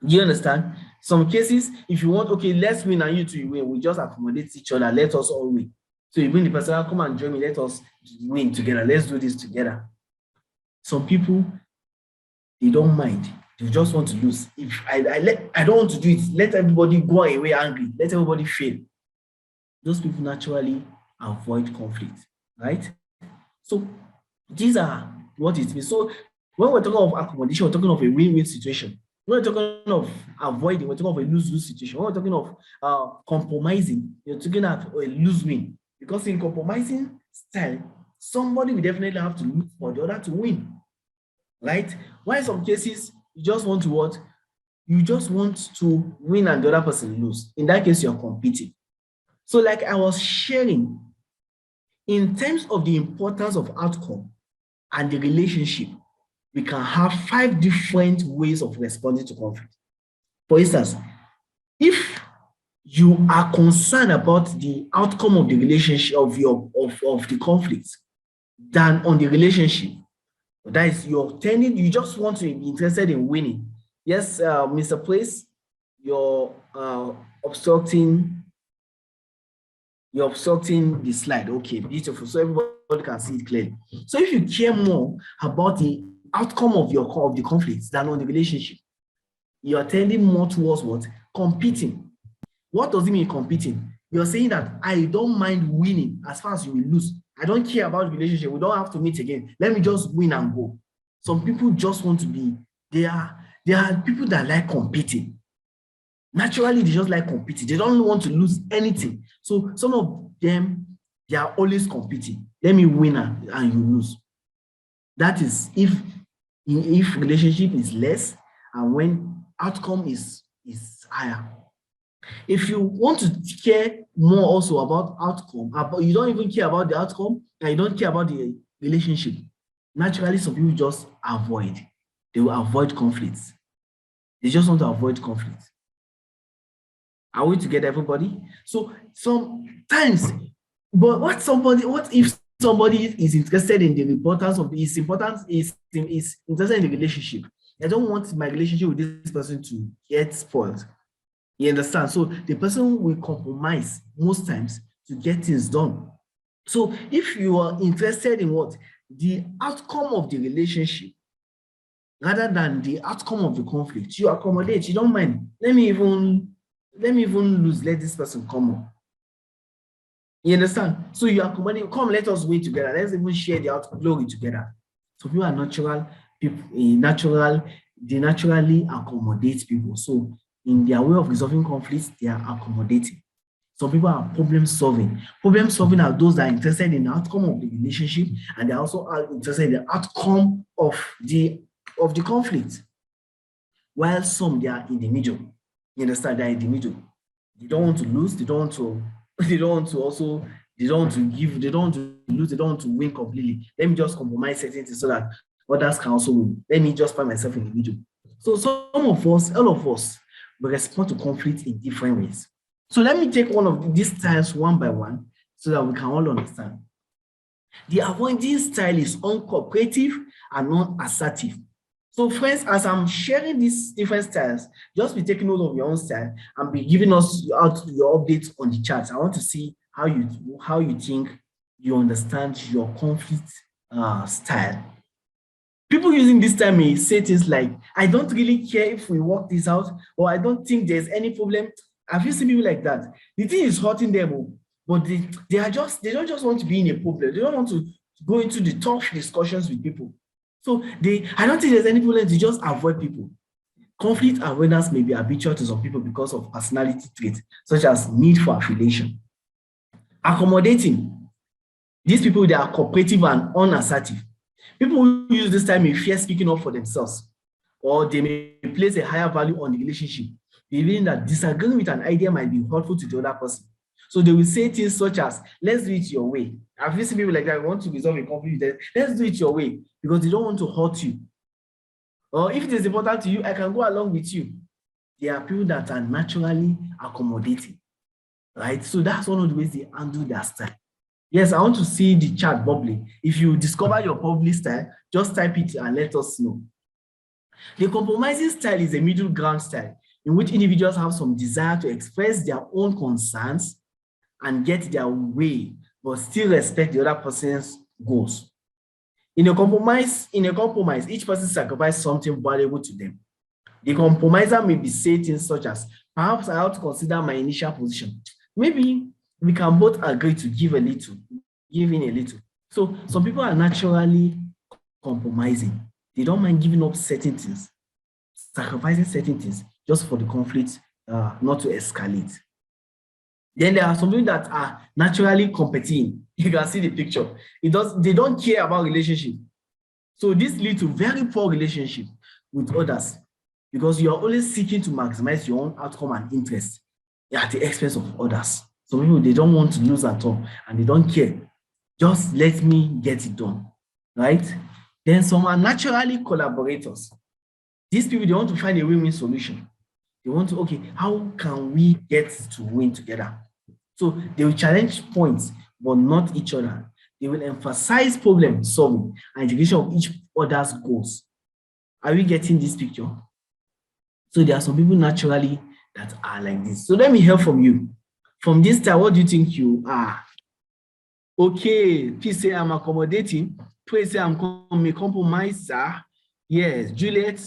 Do you understand? Some cases, if you want, okay, let's win and you two win, we just accommodate each other, let us all win. So you bring the person, come and join me, let us win together, let's do this together. Some people, they don't mind. They just want to lose. If I don't want to do it, let everybody go away angry, let everybody fail. Those people naturally avoid conflict, right? So these are what it means. So when we're talking of accommodation, we're talking of a win-win situation. When we're talking of avoiding, we're talking of a lose-lose situation. When we're talking of compromising, you're talking of a lose-win. Because in compromising style, somebody will definitely have to lose for the other to win, right? While in some cases, you just want to what? You just want to win and the other person lose. In that case, you're competing. So like I was sharing, in terms of the importance of outcome and the relationship, we can have 5 different ways of responding to conflict. For instance, you are concerned about the outcome of the relationship of the conflict than on the relationship. That is, you just want to be interested in winning. Yes, Mr. Place, you're obstructing the slide. Okay, beautiful. So everybody can see it clearly. So if you care more about the outcome of the conflict than on the relationship, you are tending more towards what? Competing. What does it mean competing? You're saying that I don't mind winning as far as you will lose. I don't care about the relationship. We don't have to meet again. Let me just win and go. Some people just want to be, there are people that like competing. Naturally, they just like competing. They don't want to lose anything. So some of them, they are always competing. Let me win and you lose. That is if relationship is less and when outcome is higher. If you want to care more also about outcome, you don't even care about the outcome and you don't care about the relationship, naturally some people just avoid. They will avoid conflicts. They just want to avoid conflicts. Are we together, everybody? So sometimes, but what if somebody is interested in the importance of is interested in the relationship? I don't want my relationship with this person to get spoiled. You understand? So the person will compromise most times to get things done. So if you are interested in what? The outcome of the relationship, rather than the outcome of the conflict, you accommodate, you don't mind. Let me even lose, let this person come on. You understand? So you accommodate, come, let us win together. Let's even share the glory together. So people are natural people, they naturally accommodate people. So in their way of resolving conflicts, they are accommodating. Some people are problem solving. Problem solving are those that are interested in the outcome of the relationship, and they also are interested in the outcome of the conflict. While some, they are in the middle. You understand? They're in the middle. They don't want to lose. They don't want to give. They don't want to lose. They don't want to win completely. Let me just compromise certain things so that others can also win. Let me just find myself in the middle. So all of us, will respond to conflict in different ways. So let me take one of these styles one by one so that we can all understand. The avoiding style is uncooperative and non-assertive. So friends, as I'm sharing these different styles, just be taking note of your own style and be giving us out your updates on the chat. I want to see how you think you understand your conflict style. People using this time may say things like, I don't really care if we work this out, or I don't think there's any problem. Have you seen people like that? The thing is hurting them, but they don't just want to be in a problem. They don't want to go into the tough discussions with people. So I don't think there's any problem. They just avoid people. Conflict avoidance may be habitual to some people because of personality traits, such as need for affiliation. Accommodating. These people, they are cooperative and unassertive. People who use this time may fear speaking up for themselves, or they may place a higher value on the relationship, believing that disagreeing with an idea might be hurtful to the other person. So they will say things such as, let's do it your way. I've seen people like that want to resolve a conflict with them. Let's do it your way, because they don't want to hurt you. Or if it is important to you, I can go along with you. There are people that are naturally accommodating, right? So that's one of the ways they handle their style. Yes, I want to see the chat bubbling. If you discover your public style, just type it and let us know. The compromising style is a middle ground style in which individuals have some desire to express their own concerns and get their way, but still respect the other person's goals. In a compromise, each person sacrifices something valuable to them. The compromiser may be saying things such as, perhaps I have to consider my initial position. Maybe we can both agree to give in a little. So some people are naturally compromising. They don't mind giving up certain things, sacrificing certain things just for the conflict not to escalate. Then there are some people that are naturally competing. You can see the picture. They don't care about relationship. So this leads to very poor relationship with others because you are always seeking to maximize your own outcome and interest at the expense of others. Some people, they don't want to lose at all and they don't care. Just let me get it done, right? Then some are naturally collaborators. These people, they want to find a win-win solution. They want to, okay, how can we get to win together? So they will challenge points, but not each other. They will emphasize problem solving and integration of each other's goals. Are we getting this picture? So there are some people naturally that are like this. So let me hear from you. From this time, what do you think you are? Okay, please say I'm accommodating. Please say I'm a compromiser. Yes, Juliet,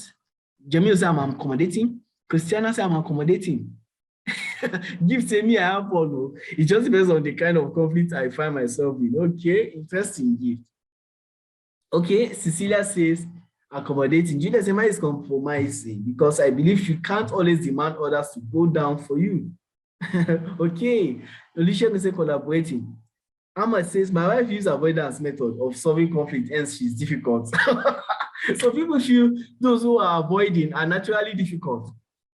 Jamil say I'm accommodating. Christiana say I'm accommodating. Give say me I have follow. It just depends on the kind of conflict I find myself in. Okay, interesting gift. Okay, Cecilia says accommodating. Juliet says mine is compromising because I believe you can't always demand others to go down for you. Okay, Alicia may say collaborating. Amma says my wife uses avoidance method of solving conflict, hence she's difficult. So people feel those who are avoiding are naturally difficult.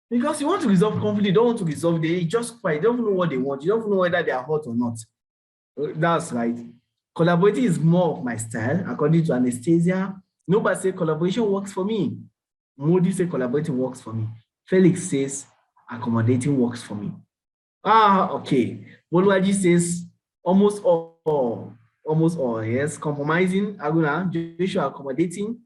Because you want to resolve conflict, you don't want to resolve, they just fight, you don't know what they want, you don't know whether they are hot or not. That's right. Collaborating is more of my style, according to Anastasia. Nobody say collaboration works for me. Modi say collaborating works for me. Felix says accommodating works for me. Ah, okay. Boluaji says almost all, yes. Compromising, Aguna, Joshua accommodating.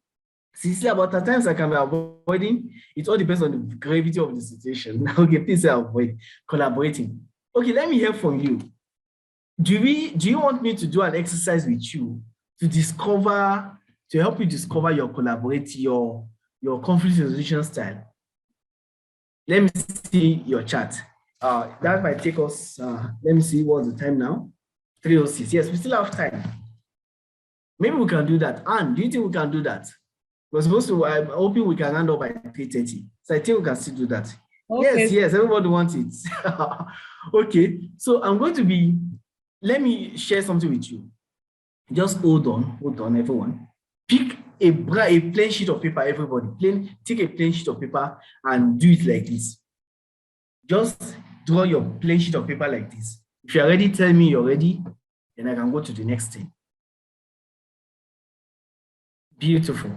Cecilia, but at times I can be avoiding. It all depends on the gravity of the situation. Okay, please say avoid. Collaborating. Okay, let me hear from you. Do you want me to do an exercise with you to help you discover your collaborating, your conflict resolution style? Let me see your chat. That might take us, let me see what's the time now. 3:06. Yes, we still have time. Maybe we can do that. Anne, do you think we can do that? We're supposed to, I'm hoping we can hand up by 3:30. So I think we can still do that. Okay. Yes, everybody wants it. Okay, so I'm going to let me share something with you. Just hold on, everyone. Pick a plain sheet of paper, everybody. Take a plain sheet of paper and do it like this. Just draw your plain sheet of paper like this. If you're ready, tell me you're ready, then I can go to the next thing. Beautiful.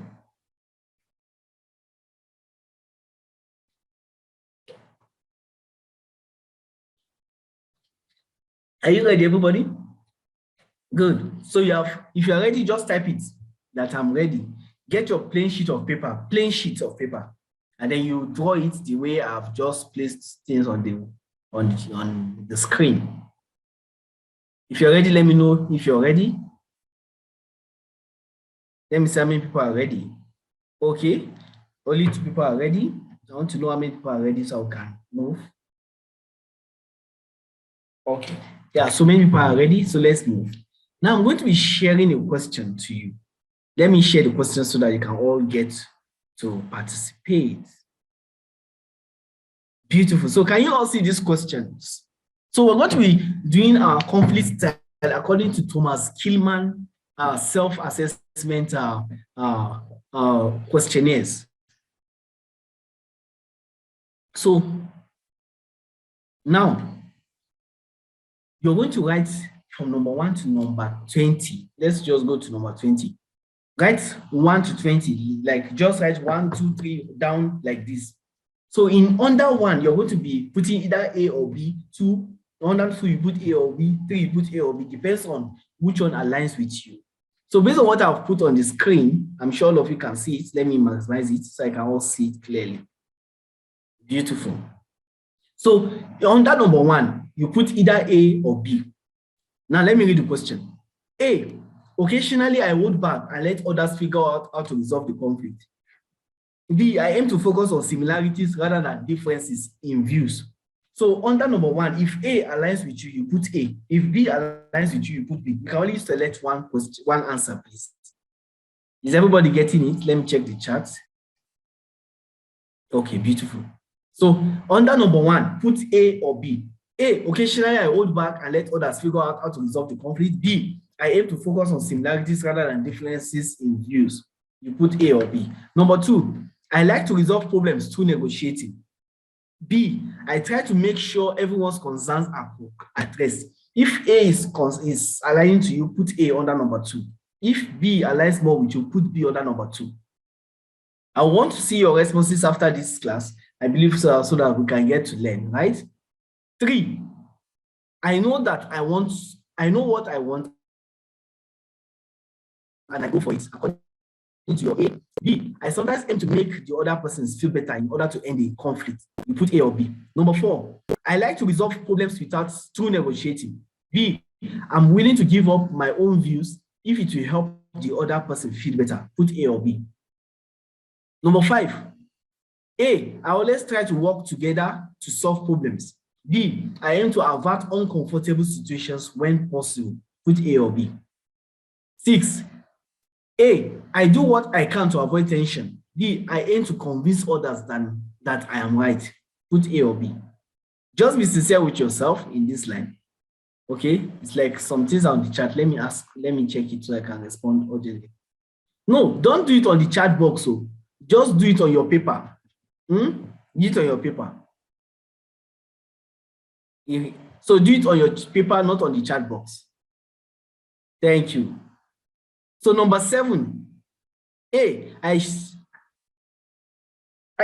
Are you ready, everybody? Good. So if you're ready, just type it that I'm ready. Get your plain sheet of paper, and then you draw it the way I've just placed things on the screen. If you're ready, let me know if you're ready. Let me see how many people are ready. Okay, only 2 people are ready. I want to know how many people are ready so I can move. Okay, yeah, so many people are ready, so let's move. Now I'm going to be sharing a question to you. Let me share the question so that you can all get to participate. Beautiful. So can you all see these questions? So we're going to be doing our conflict style according to Thomas Kilmann self-assessment questionnaires. So now you're going to write from number 1 to number 20. Let's just go to number 20. Write 1 to 20, like just write 1, 2, 3 down like this. So in under 1, you're going to be putting either A or B. 2, under 2, you put A or B. 3, you put A or B. Depends on which one aligns with you. So based on what I've put on the screen, I'm sure all of you can see it. Let me maximize it so I can all see it clearly. Beautiful. So under number 1, you put either A or B. Now let me read the question. A, occasionally I hold back and let others figure out how to resolve the conflict. B, I aim to focus on similarities rather than differences in views. So under number 1, if A aligns with you, you put A. If B aligns with you, you put B. You can only select one answer, please. Is everybody getting it? Let me check the chat. Okay, beautiful. So under number 1, put A or B. A, occasionally I hold back and let others figure out how to resolve the conflict. B, I aim to focus on similarities rather than differences in views. You put A or B. Number 2, I like to resolve problems through negotiating. B, I try to make sure everyone's concerns are addressed. If A is aligning to you, put A under number 2. If B aligns more with you, put B under number 2. I want to see your responses after this class, I believe so that we can get to learn, right? 3, I know what I want, and I go for it according to your A. B, I sometimes aim to make the other persons feel better in order to end the conflict. You put A or B. Number 4, I like to resolve problems through negotiating. B, I'm willing to give up my own views if it will help the other person feel better. Put A or B. Number 5, A, I always try to work together to solve problems. B, I aim to avert uncomfortable situations when possible. Put A or B. 6, A, I do what I can to avoid tension. B, I aim to convince others that I am right. Put A or B. Just be sincere with yourself in this line. Okay, it's like some things on the chat. Let me check it so I can respond urgently. No, don't do it on the chat box. So just do it on your paper. Do it on your paper. So do it on your paper, not on the chat box. Thank you. So number 7, A, I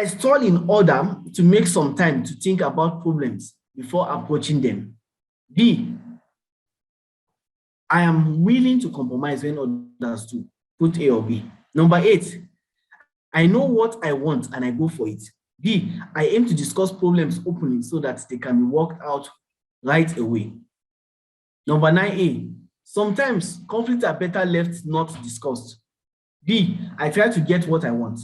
stall in order to make some time to think about problems before approaching them. B, I am willing to compromise when others do. Put A or B. Number 8, I know what I want and I go for it. B, I aim to discuss problems openly so that they can be worked out right away. Number 9A, sometimes conflicts are better left not discussed. B, I try to get what I want.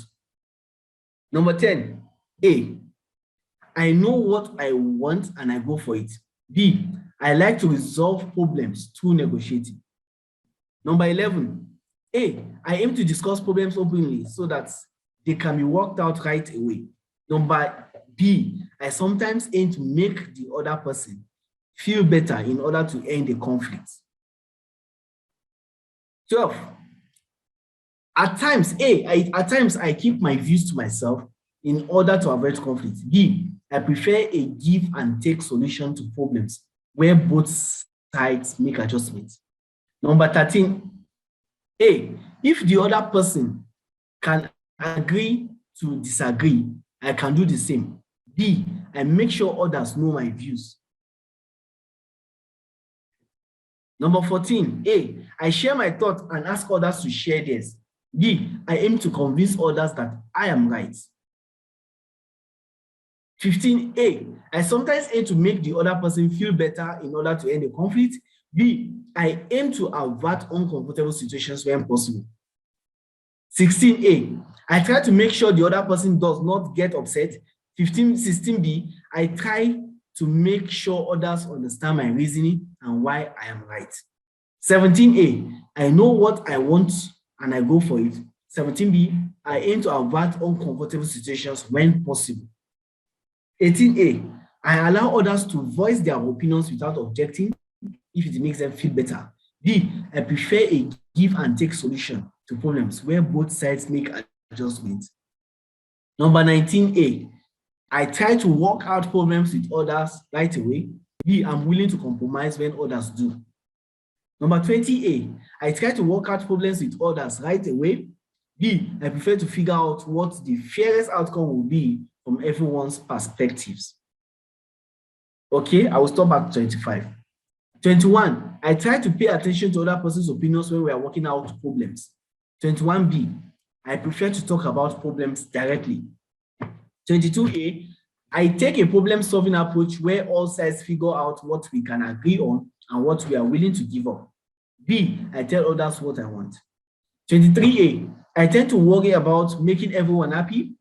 Number 10, A, I know what I want and I go for it. B, I like to resolve problems through negotiating. Number 11, A, I aim to discuss problems openly so that they can be worked out right away. Number B, I sometimes aim to make the other person feel better in order to end the conflict. 12, at times I keep my views to myself in order to avoid conflict. B, I prefer a give and take solution to problems where both sides make adjustments. Number 13, A, if the other person can agree to disagree, I can do the same. B, I make sure others know my views. Number 14, A, I share my thoughts and ask others to share theirs. B, I aim to convince others that I am right. 15A, I sometimes aim to make the other person feel better in order to end the conflict. B, I aim to avert uncomfortable situations when possible. 16A, I try to make sure the other person does not get upset. 16B, I try to make sure others understand my reasoning and why I am right. 17A, I know what I want and I go for it. 17B, I aim to avert uncomfortable situations when possible. 18A, I allow others to voice their opinions without objecting if it makes them feel better. B, I prefer a give and take solution to problems where both sides make adjustments. Number 19A, I try to work out problems with others right away. B, I'm willing to compromise when others do. Number 20A, I try to work out problems with others right away. B, I prefer to figure out what the fairest outcome will be from everyone's perspectives. Okay, I will stop at 25. 21, I try to pay attention to other person's opinions when we are working out problems. 21B, I prefer to talk about problems directly. 22A, I take a problem-solving approach where all sides figure out what we can agree on and what we are willing to give up. B, I tell others what I want. 23A, I tend to worry about making everyone happy.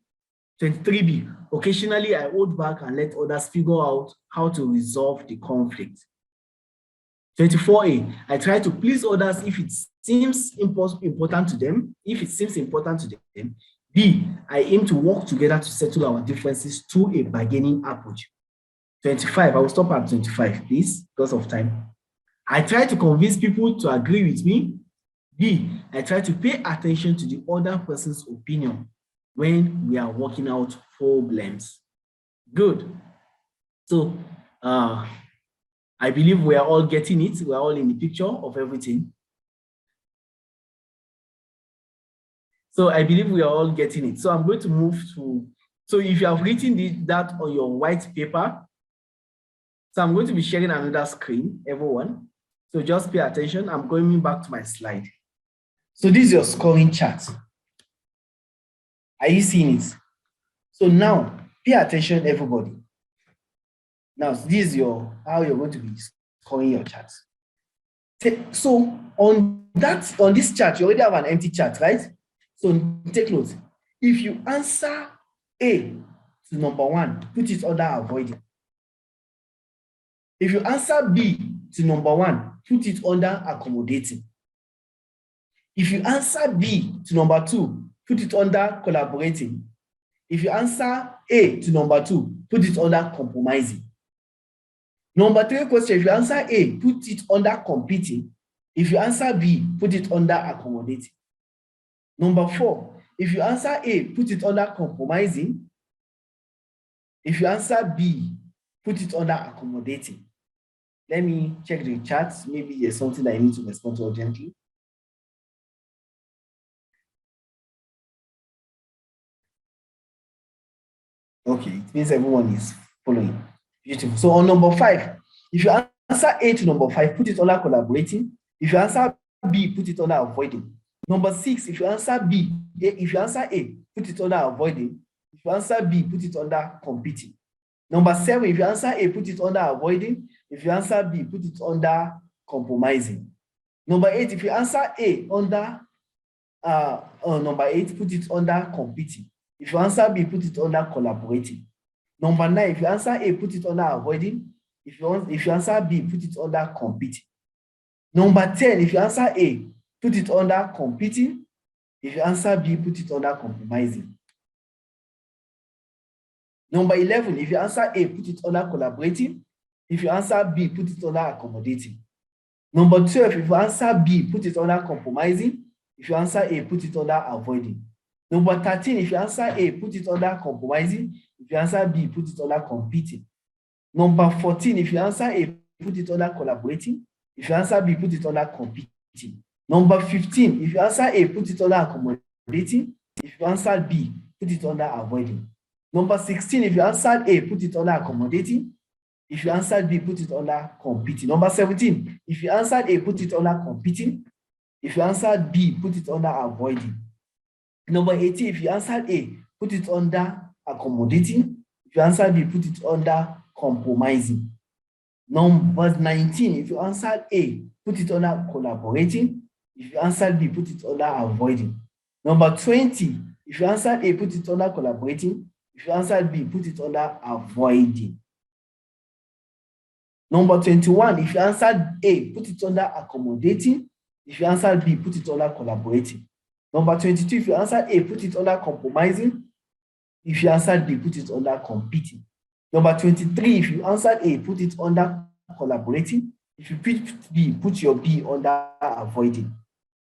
23B, occasionally I hold back and let others figure out how to resolve the conflict. 24A, I try to please others if it seems important to them. B, I aim to work together to settle our differences through a bargaining approach. 25, I will stop at 25, please, because of time. I try to convince people to agree with me. B, I try to pay attention to the other person's opinion when we are working out problems. Good. So, I believe we are all getting it. We are all in the picture of everything. So I believe we are all getting it. So I'm going to move to So if you have written that on your white paper, so I'm going to be sharing another screen, everyone. So just pay attention. I'm going back to my slide. So this is your scoring chart. Are you seeing it? So now pay attention, everybody. Now this is how you're going to be scoring your chart. So on this chart, you already have an empty chart, right? So take note. If you answer A to number 1, put it under avoiding. If you answer B to number 1, put it under accommodating. If you answer B to number 2, put it under collaborating. If you answer A to number 2, put it under compromising. Number 3 question, if you answer A, put it under competing. If you answer B, put it under accommodating. Number 4, if you answer A, put it under compromising. If you answer B, put it under accommodating. Let me check the chat. Maybe there's something that I need to respond to urgently. Okay, it means everyone is following. Beautiful. So on number 5, if you answer A to number 5, put it under collaborating. If you answer B, put it under avoiding. Number 6, if you answer B, if you answer A, put it under avoiding. If you answer B, put it under competing. Number 7, if you answer A, put it under avoiding. If you answer B, put it under compromising. Number 8, if you answer A under number 8, put it under competing. If you answer B, put it under collaborating. Number 9, if you answer A, put it under avoiding. If you answer B, put it under competing. Number 10, if you answer A, put it under competing. If you answer B, put it under compromising. Number 11, if you answer A, put it under collaborating. If you answer B, put it under accommodating. Number 12, if you answer B, put it under compromising. If you answer A, put it under avoiding. Number 13, if you answer A, put it under compromising. If you answer B, put it under competing. Number 14, if you answer A, put it under collaborating. If you answer B, put it under competing. Number 15, if you answer A, put it under accommodating. If you answer B, put it under avoiding. Number 16, if you answered A, put it under accommodating. If you answered B, put it under competing. Number 17, if you answered A, put it under competing. If you answered B, put it under avoiding. Number 18, if you answered A, put it under accommodating. If you answered B, put it under compromising. Number 19, if you answered A, put it under collaborating. If you answered B, put it under avoiding. Number 20, if you answered A, put it under collaborating. If you answered B, put it under avoiding. Number 21, if you answered A, put it under accommodating. If you answered B, put it under collaborating. Number 22, if you answered A, put it under compromising. If you answered B, put it under competing. Number 23, if you answered A, put it under collaborating. If you put B, put your B under avoiding.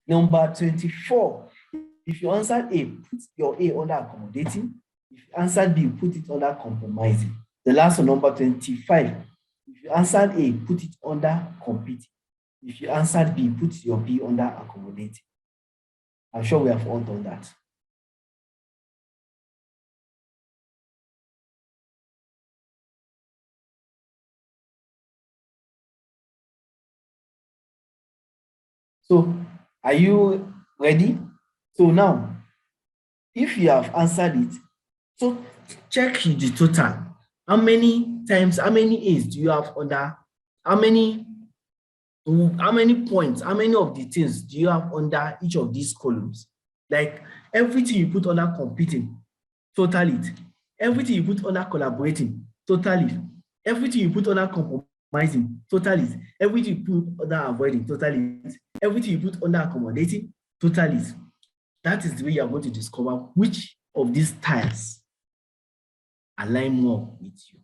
Number 24, if you answered A, put your A under accommodating. If you answered B, put it under compromising. The last one, number 25, if you answered A, put it under competing. If you answered B, put your B under accommodating. I'm sure we have all done that. So, are you ready? So now, if you have answered it, so check the total. How many times, how many A's do you have under, how many points, how many of the things do you have under each of these columns? Like everything you put under competing, total it. Everything you put under collaborating, total it. Everything you put under compromising, total it. Everything you put under avoiding, total it. Everything you put under accommodating, total it. That is the way you are going to discover which of these styles align more with you.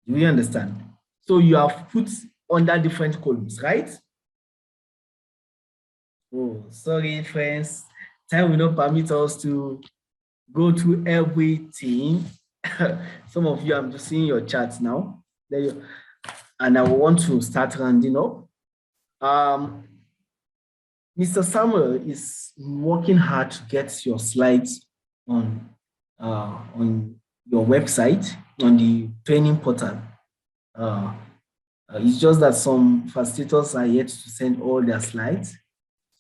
Do you understand? So you have put under different columns, right? Oh, sorry, friends. Time will not permit us to go through everything. Some of you, I'm just seeing your charts now. There you, and I want to start rounding up. Mr. Samuel is working hard to get your slides on your website, on the training portal. It's just that some facilitators are yet to send all their slides.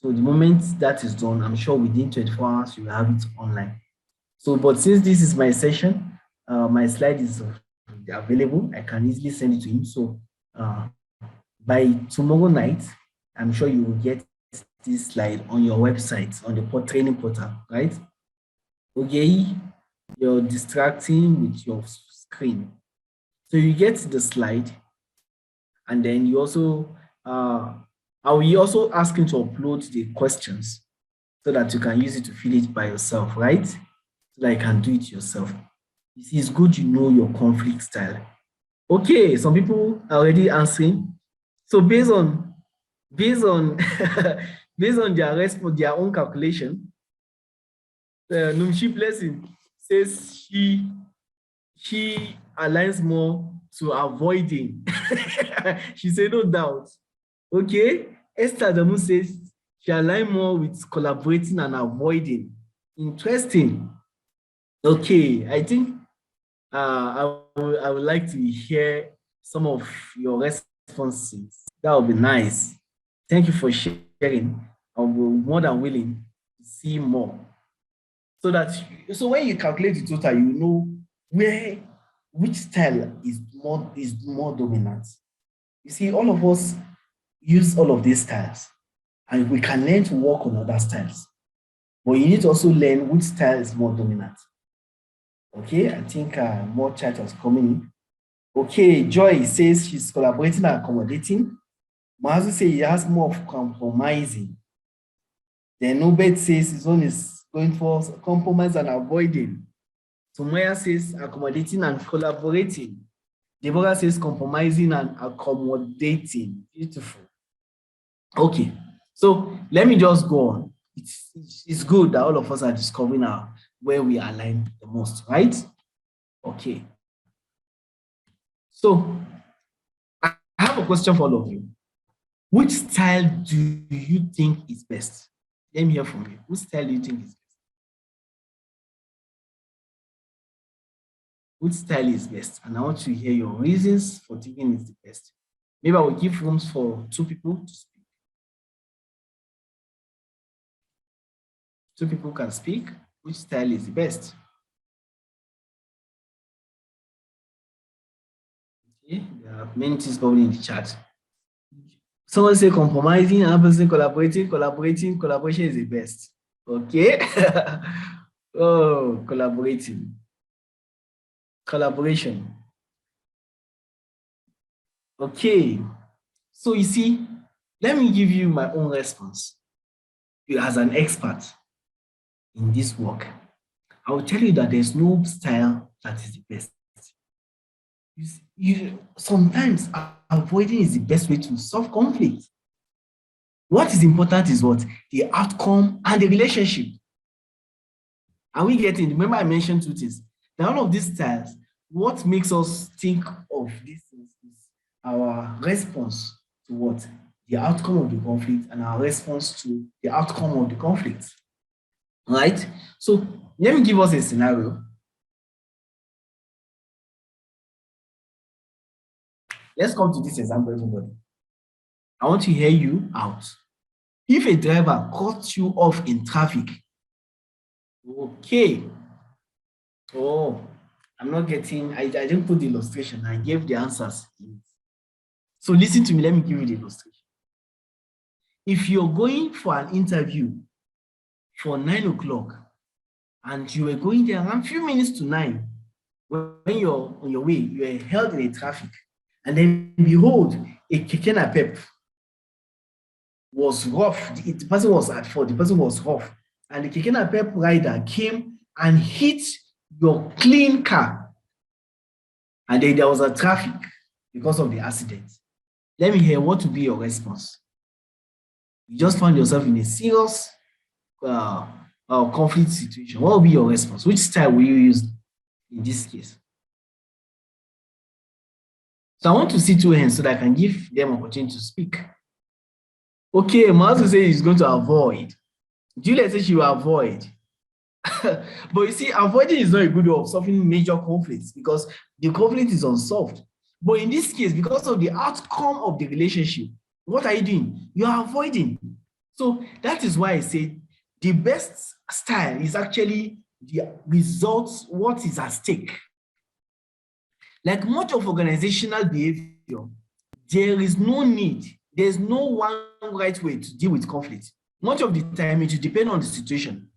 So the moment that is done, I'm sure within 24 hours, you will have it online. So, but since this is my session, my slide is available. I can easily send it to him. So by tomorrow night, I'm sure you will get this slide on your website, on the training portal, right? Okay, you're distracting with your screen. So you get the slide, and then you also, I will also ask you to upload the questions so that you can use it to fill it by yourself, right? So that you can do it yourself. You see, it's good you know your conflict style. Okay, some people are already answering. So based on based on their response, their own calculation, Numshi Blessing says she aligns more to avoiding. She said no doubt. Okay, Esther Damu says she aligns more with collaborating and avoiding. Interesting. Okay, I think I would like to hear some of your responses. That would be nice. Thank you for sharing. I'll be more than willing to see more. So when you calculate the total, you know which style is more dominant. You see, all of us use all of these styles, and we can learn to work on other styles. But you need to also learn which style is more dominant. Okay, I think more chat is coming in. Okay, Joy says she's collaborating and accommodating. Mazu says he has more of compromising. Then Nobet says his own is going for compromise and avoiding. Sumaya says accommodating and collaborating. Deborah says compromising and accommodating. Beautiful. Okay, so let me just go on. It's good that all of us are discovering where we align the most, right? Okay. So I have a question for all of you. Which style do you think is best? Let me hear from you. Which style do you think is best? Which style is best? And I want to hear your reasons for thinking it's the best. Maybe I will give rooms for 2 people to speak. 2 people can speak. Which style is the best? Okay, there are many things going in the chat. Someone say compromising, another person collaborating. Collaboration is the best. Okay. Oh, collaborating. Collaboration. Okay. So you see, let me give you my own response. You as an expert in this work, I will tell you that there's no style that is the best. Sometimes avoiding is the best way to solve conflict. What is important is what? The outcome and the relationship. Are we getting? Remember I mentioned 2 things. Now all of these styles, what makes us think of this is our response to what? The outcome of the conflict and our response to the outcome of the conflict. Right? So let me give us a scenario. Let's come to this example, everybody. I want to hear you out. If a driver cuts you off in traffic, okay. Oh, I'm not getting, I didn't put the illustration. I gave the answers. So listen to me, let me give you the illustration. If you're going for an interview for 9 o'clock and you were going there around a few minutes to 9, when you're on your way, you are held in a traffic, and then behold, a keke napep was rough. The person was at fault, the person was rough, and the keke napep rider came and hit your clean car, and then there was a traffic because of the accident. Let me hear what would be your response. You just found yourself in a serious conflict situation. What will be your response? Which style will you use in this case? So I want to see 2 hands so that I can give them opportunity to speak. Okay, Mazu says he's going to avoid. Juliet says she will avoid. But you see, avoiding is not a good way of solving major conflicts because the conflict is unsolved. But in this case, because of the outcome of the relationship, what are you doing? You are avoiding. So that is why I say the best style is actually the results, what is at stake. Like much of organizational behavior, there is no need, there's no one right way to deal with conflict. Much of the time, it will depend on the situation.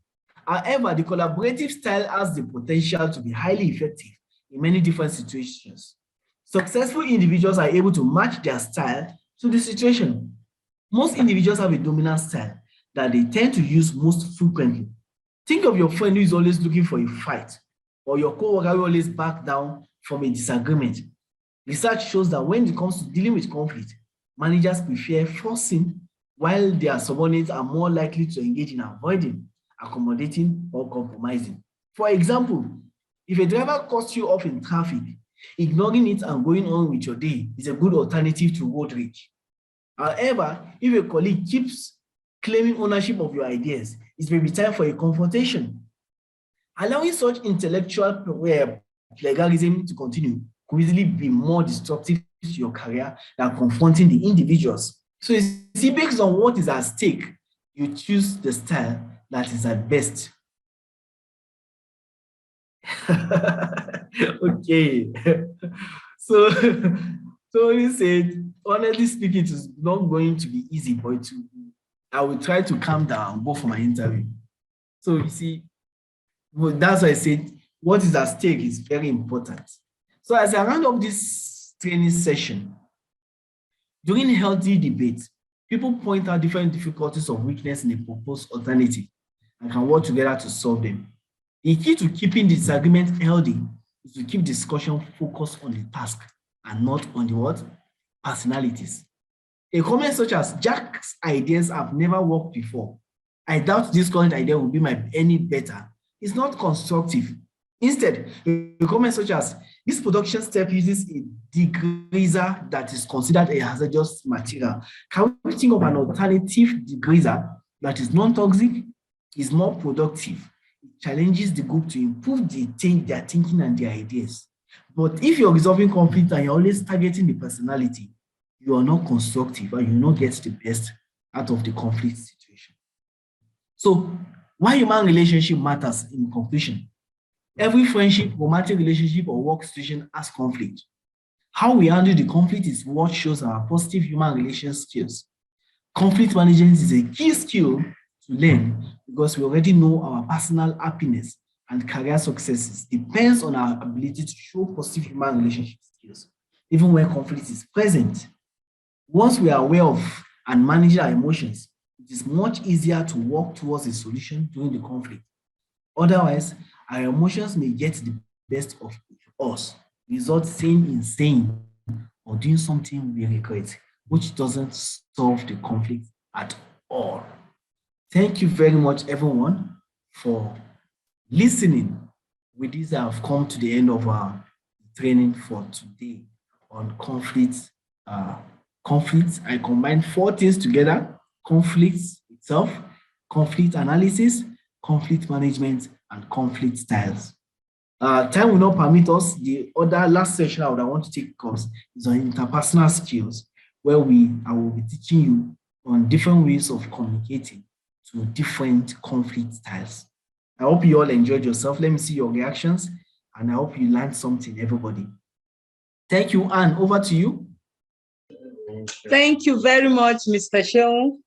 However, the collaborative style has the potential to be highly effective in many different situations. Successful individuals are able to match their style to the situation. Most individuals have a dominant style that they tend to use most frequently. Think of your friend who is always looking for a fight, or your coworker who always back down from a disagreement. Research shows that when it comes to dealing with conflict, managers prefer forcing, while their subordinates are more likely to engage in avoiding, accommodating, or compromising. For example, if a driver cuts you off in traffic, ignoring it and going on with your day is a good alternative to road rage. However, if a colleague keeps claiming ownership of your ideas, it may be time for a confrontation. Allowing such intellectual plagiarism to continue could easily be more destructive to your career than confronting the individuals. So you see, based on what is at stake, you choose the style that is at best. Okay. So you said, honestly speaking, it is not going to be easy, but I will try to calm down and go for my interview. So you see, that's why I said what is at stake is very important. So as I round up this training session, during healthy debate, people point out different difficulties or weakness in a proposed alternative and can work together to solve them. The key to keeping disagreement healthy is to keep discussion focused on the task and not on the what? Personalities. A comment such as, Jack's ideas have never worked before. I doubt this current idea will be any better. It's not constructive. Instead, a comment such as, this production step uses a degreaser that is considered a hazardous material. Can we think of an alternative degreaser that is non-toxic, is more productive? It challenges the group to improve their thinking and their ideas. But if you're resolving conflict and you're always targeting the personality, you are not constructive and you will not get the best out of the conflict situation. So why human relationship matters in conclusion. Every friendship, romantic relationship, or work situation has conflict. How we handle the conflict is what shows our positive human relations skills. Conflict management is a key skill to learn because we already know our personal happiness and career successes depends on our ability to show positive human relationship skills, even when conflict is present. Once we are aware of and manage our emotions, it is much easier to work towards a solution during the conflict. Otherwise, our emotions may get the best of us, resulting in saying or doing something we regret, which doesn't solve the conflict at all. Thank you very much, everyone, for listening. With this, I have come to the end of our training for today on conflict. Conflicts, I combined 4 things together: conflicts itself, conflict analysis, conflict management, and conflict styles. Time will not permit us. The other last session I want to take course is on interpersonal skills, where I will be teaching you on different ways of communicating to different conflict styles. I hope you all enjoyed yourself. Let me see your reactions, and I hope you learned something, everybody. Thank you, Anne. Over to you. Thank you very much, Mr. Sheung.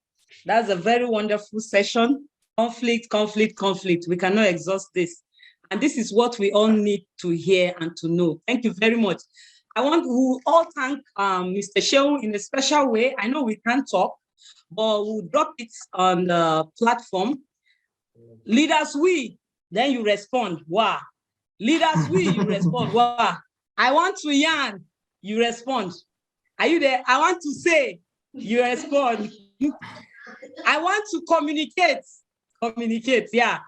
That's a very wonderful session. Conflict, conflict, conflict. We cannot exhaust this. And this is what we all need to hear and to know. Thank you very much. We all thank Mr. Sheung in a special way. I know we can't talk, but we'll drop it on the platform. Leaders, then you respond, wow. Leaders, you respond, wow. I want to yarn, you respond. Are you there? I want to say, you respond. I want to communicate, yeah.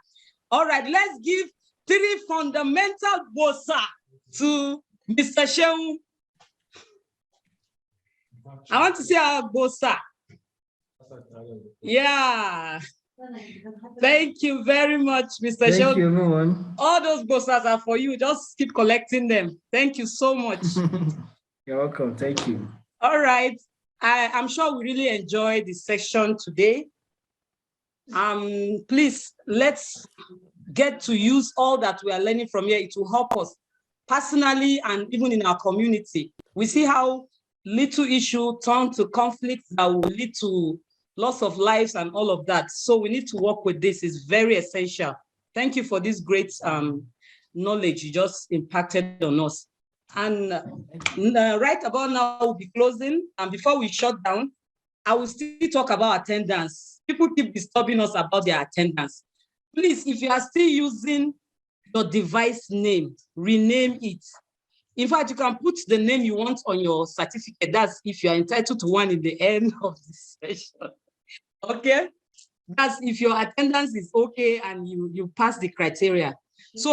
All right, let's give 3 fundamental bossa to Mr. Sheung. I want to say bossa. Yeah. Thank you very much, Mr. Thank Shog. you, everyone. All those boosters are for you. Just keep collecting them. Thank you so much. You're welcome. Thank you. All right. I'm sure we really enjoyed this session today. Please, let's get to use all that we are learning from here. It will help us personally and even in our community. We see how little issue turn to conflict that will lead to loss of lives and all of that. So we need to work with this. It's very essential. Thank you for this great knowledge you just impacted on us. And right about now, we'll be closing. And before we shut down, I will still talk about attendance. People keep disturbing us about their attendance. Please, if you are still using your device name, rename it. In fact, you can put the name you want on your certificate. That's if you are entitled to one in the end of the session. Okay? That's if your attendance is okay and you pass the criteria. So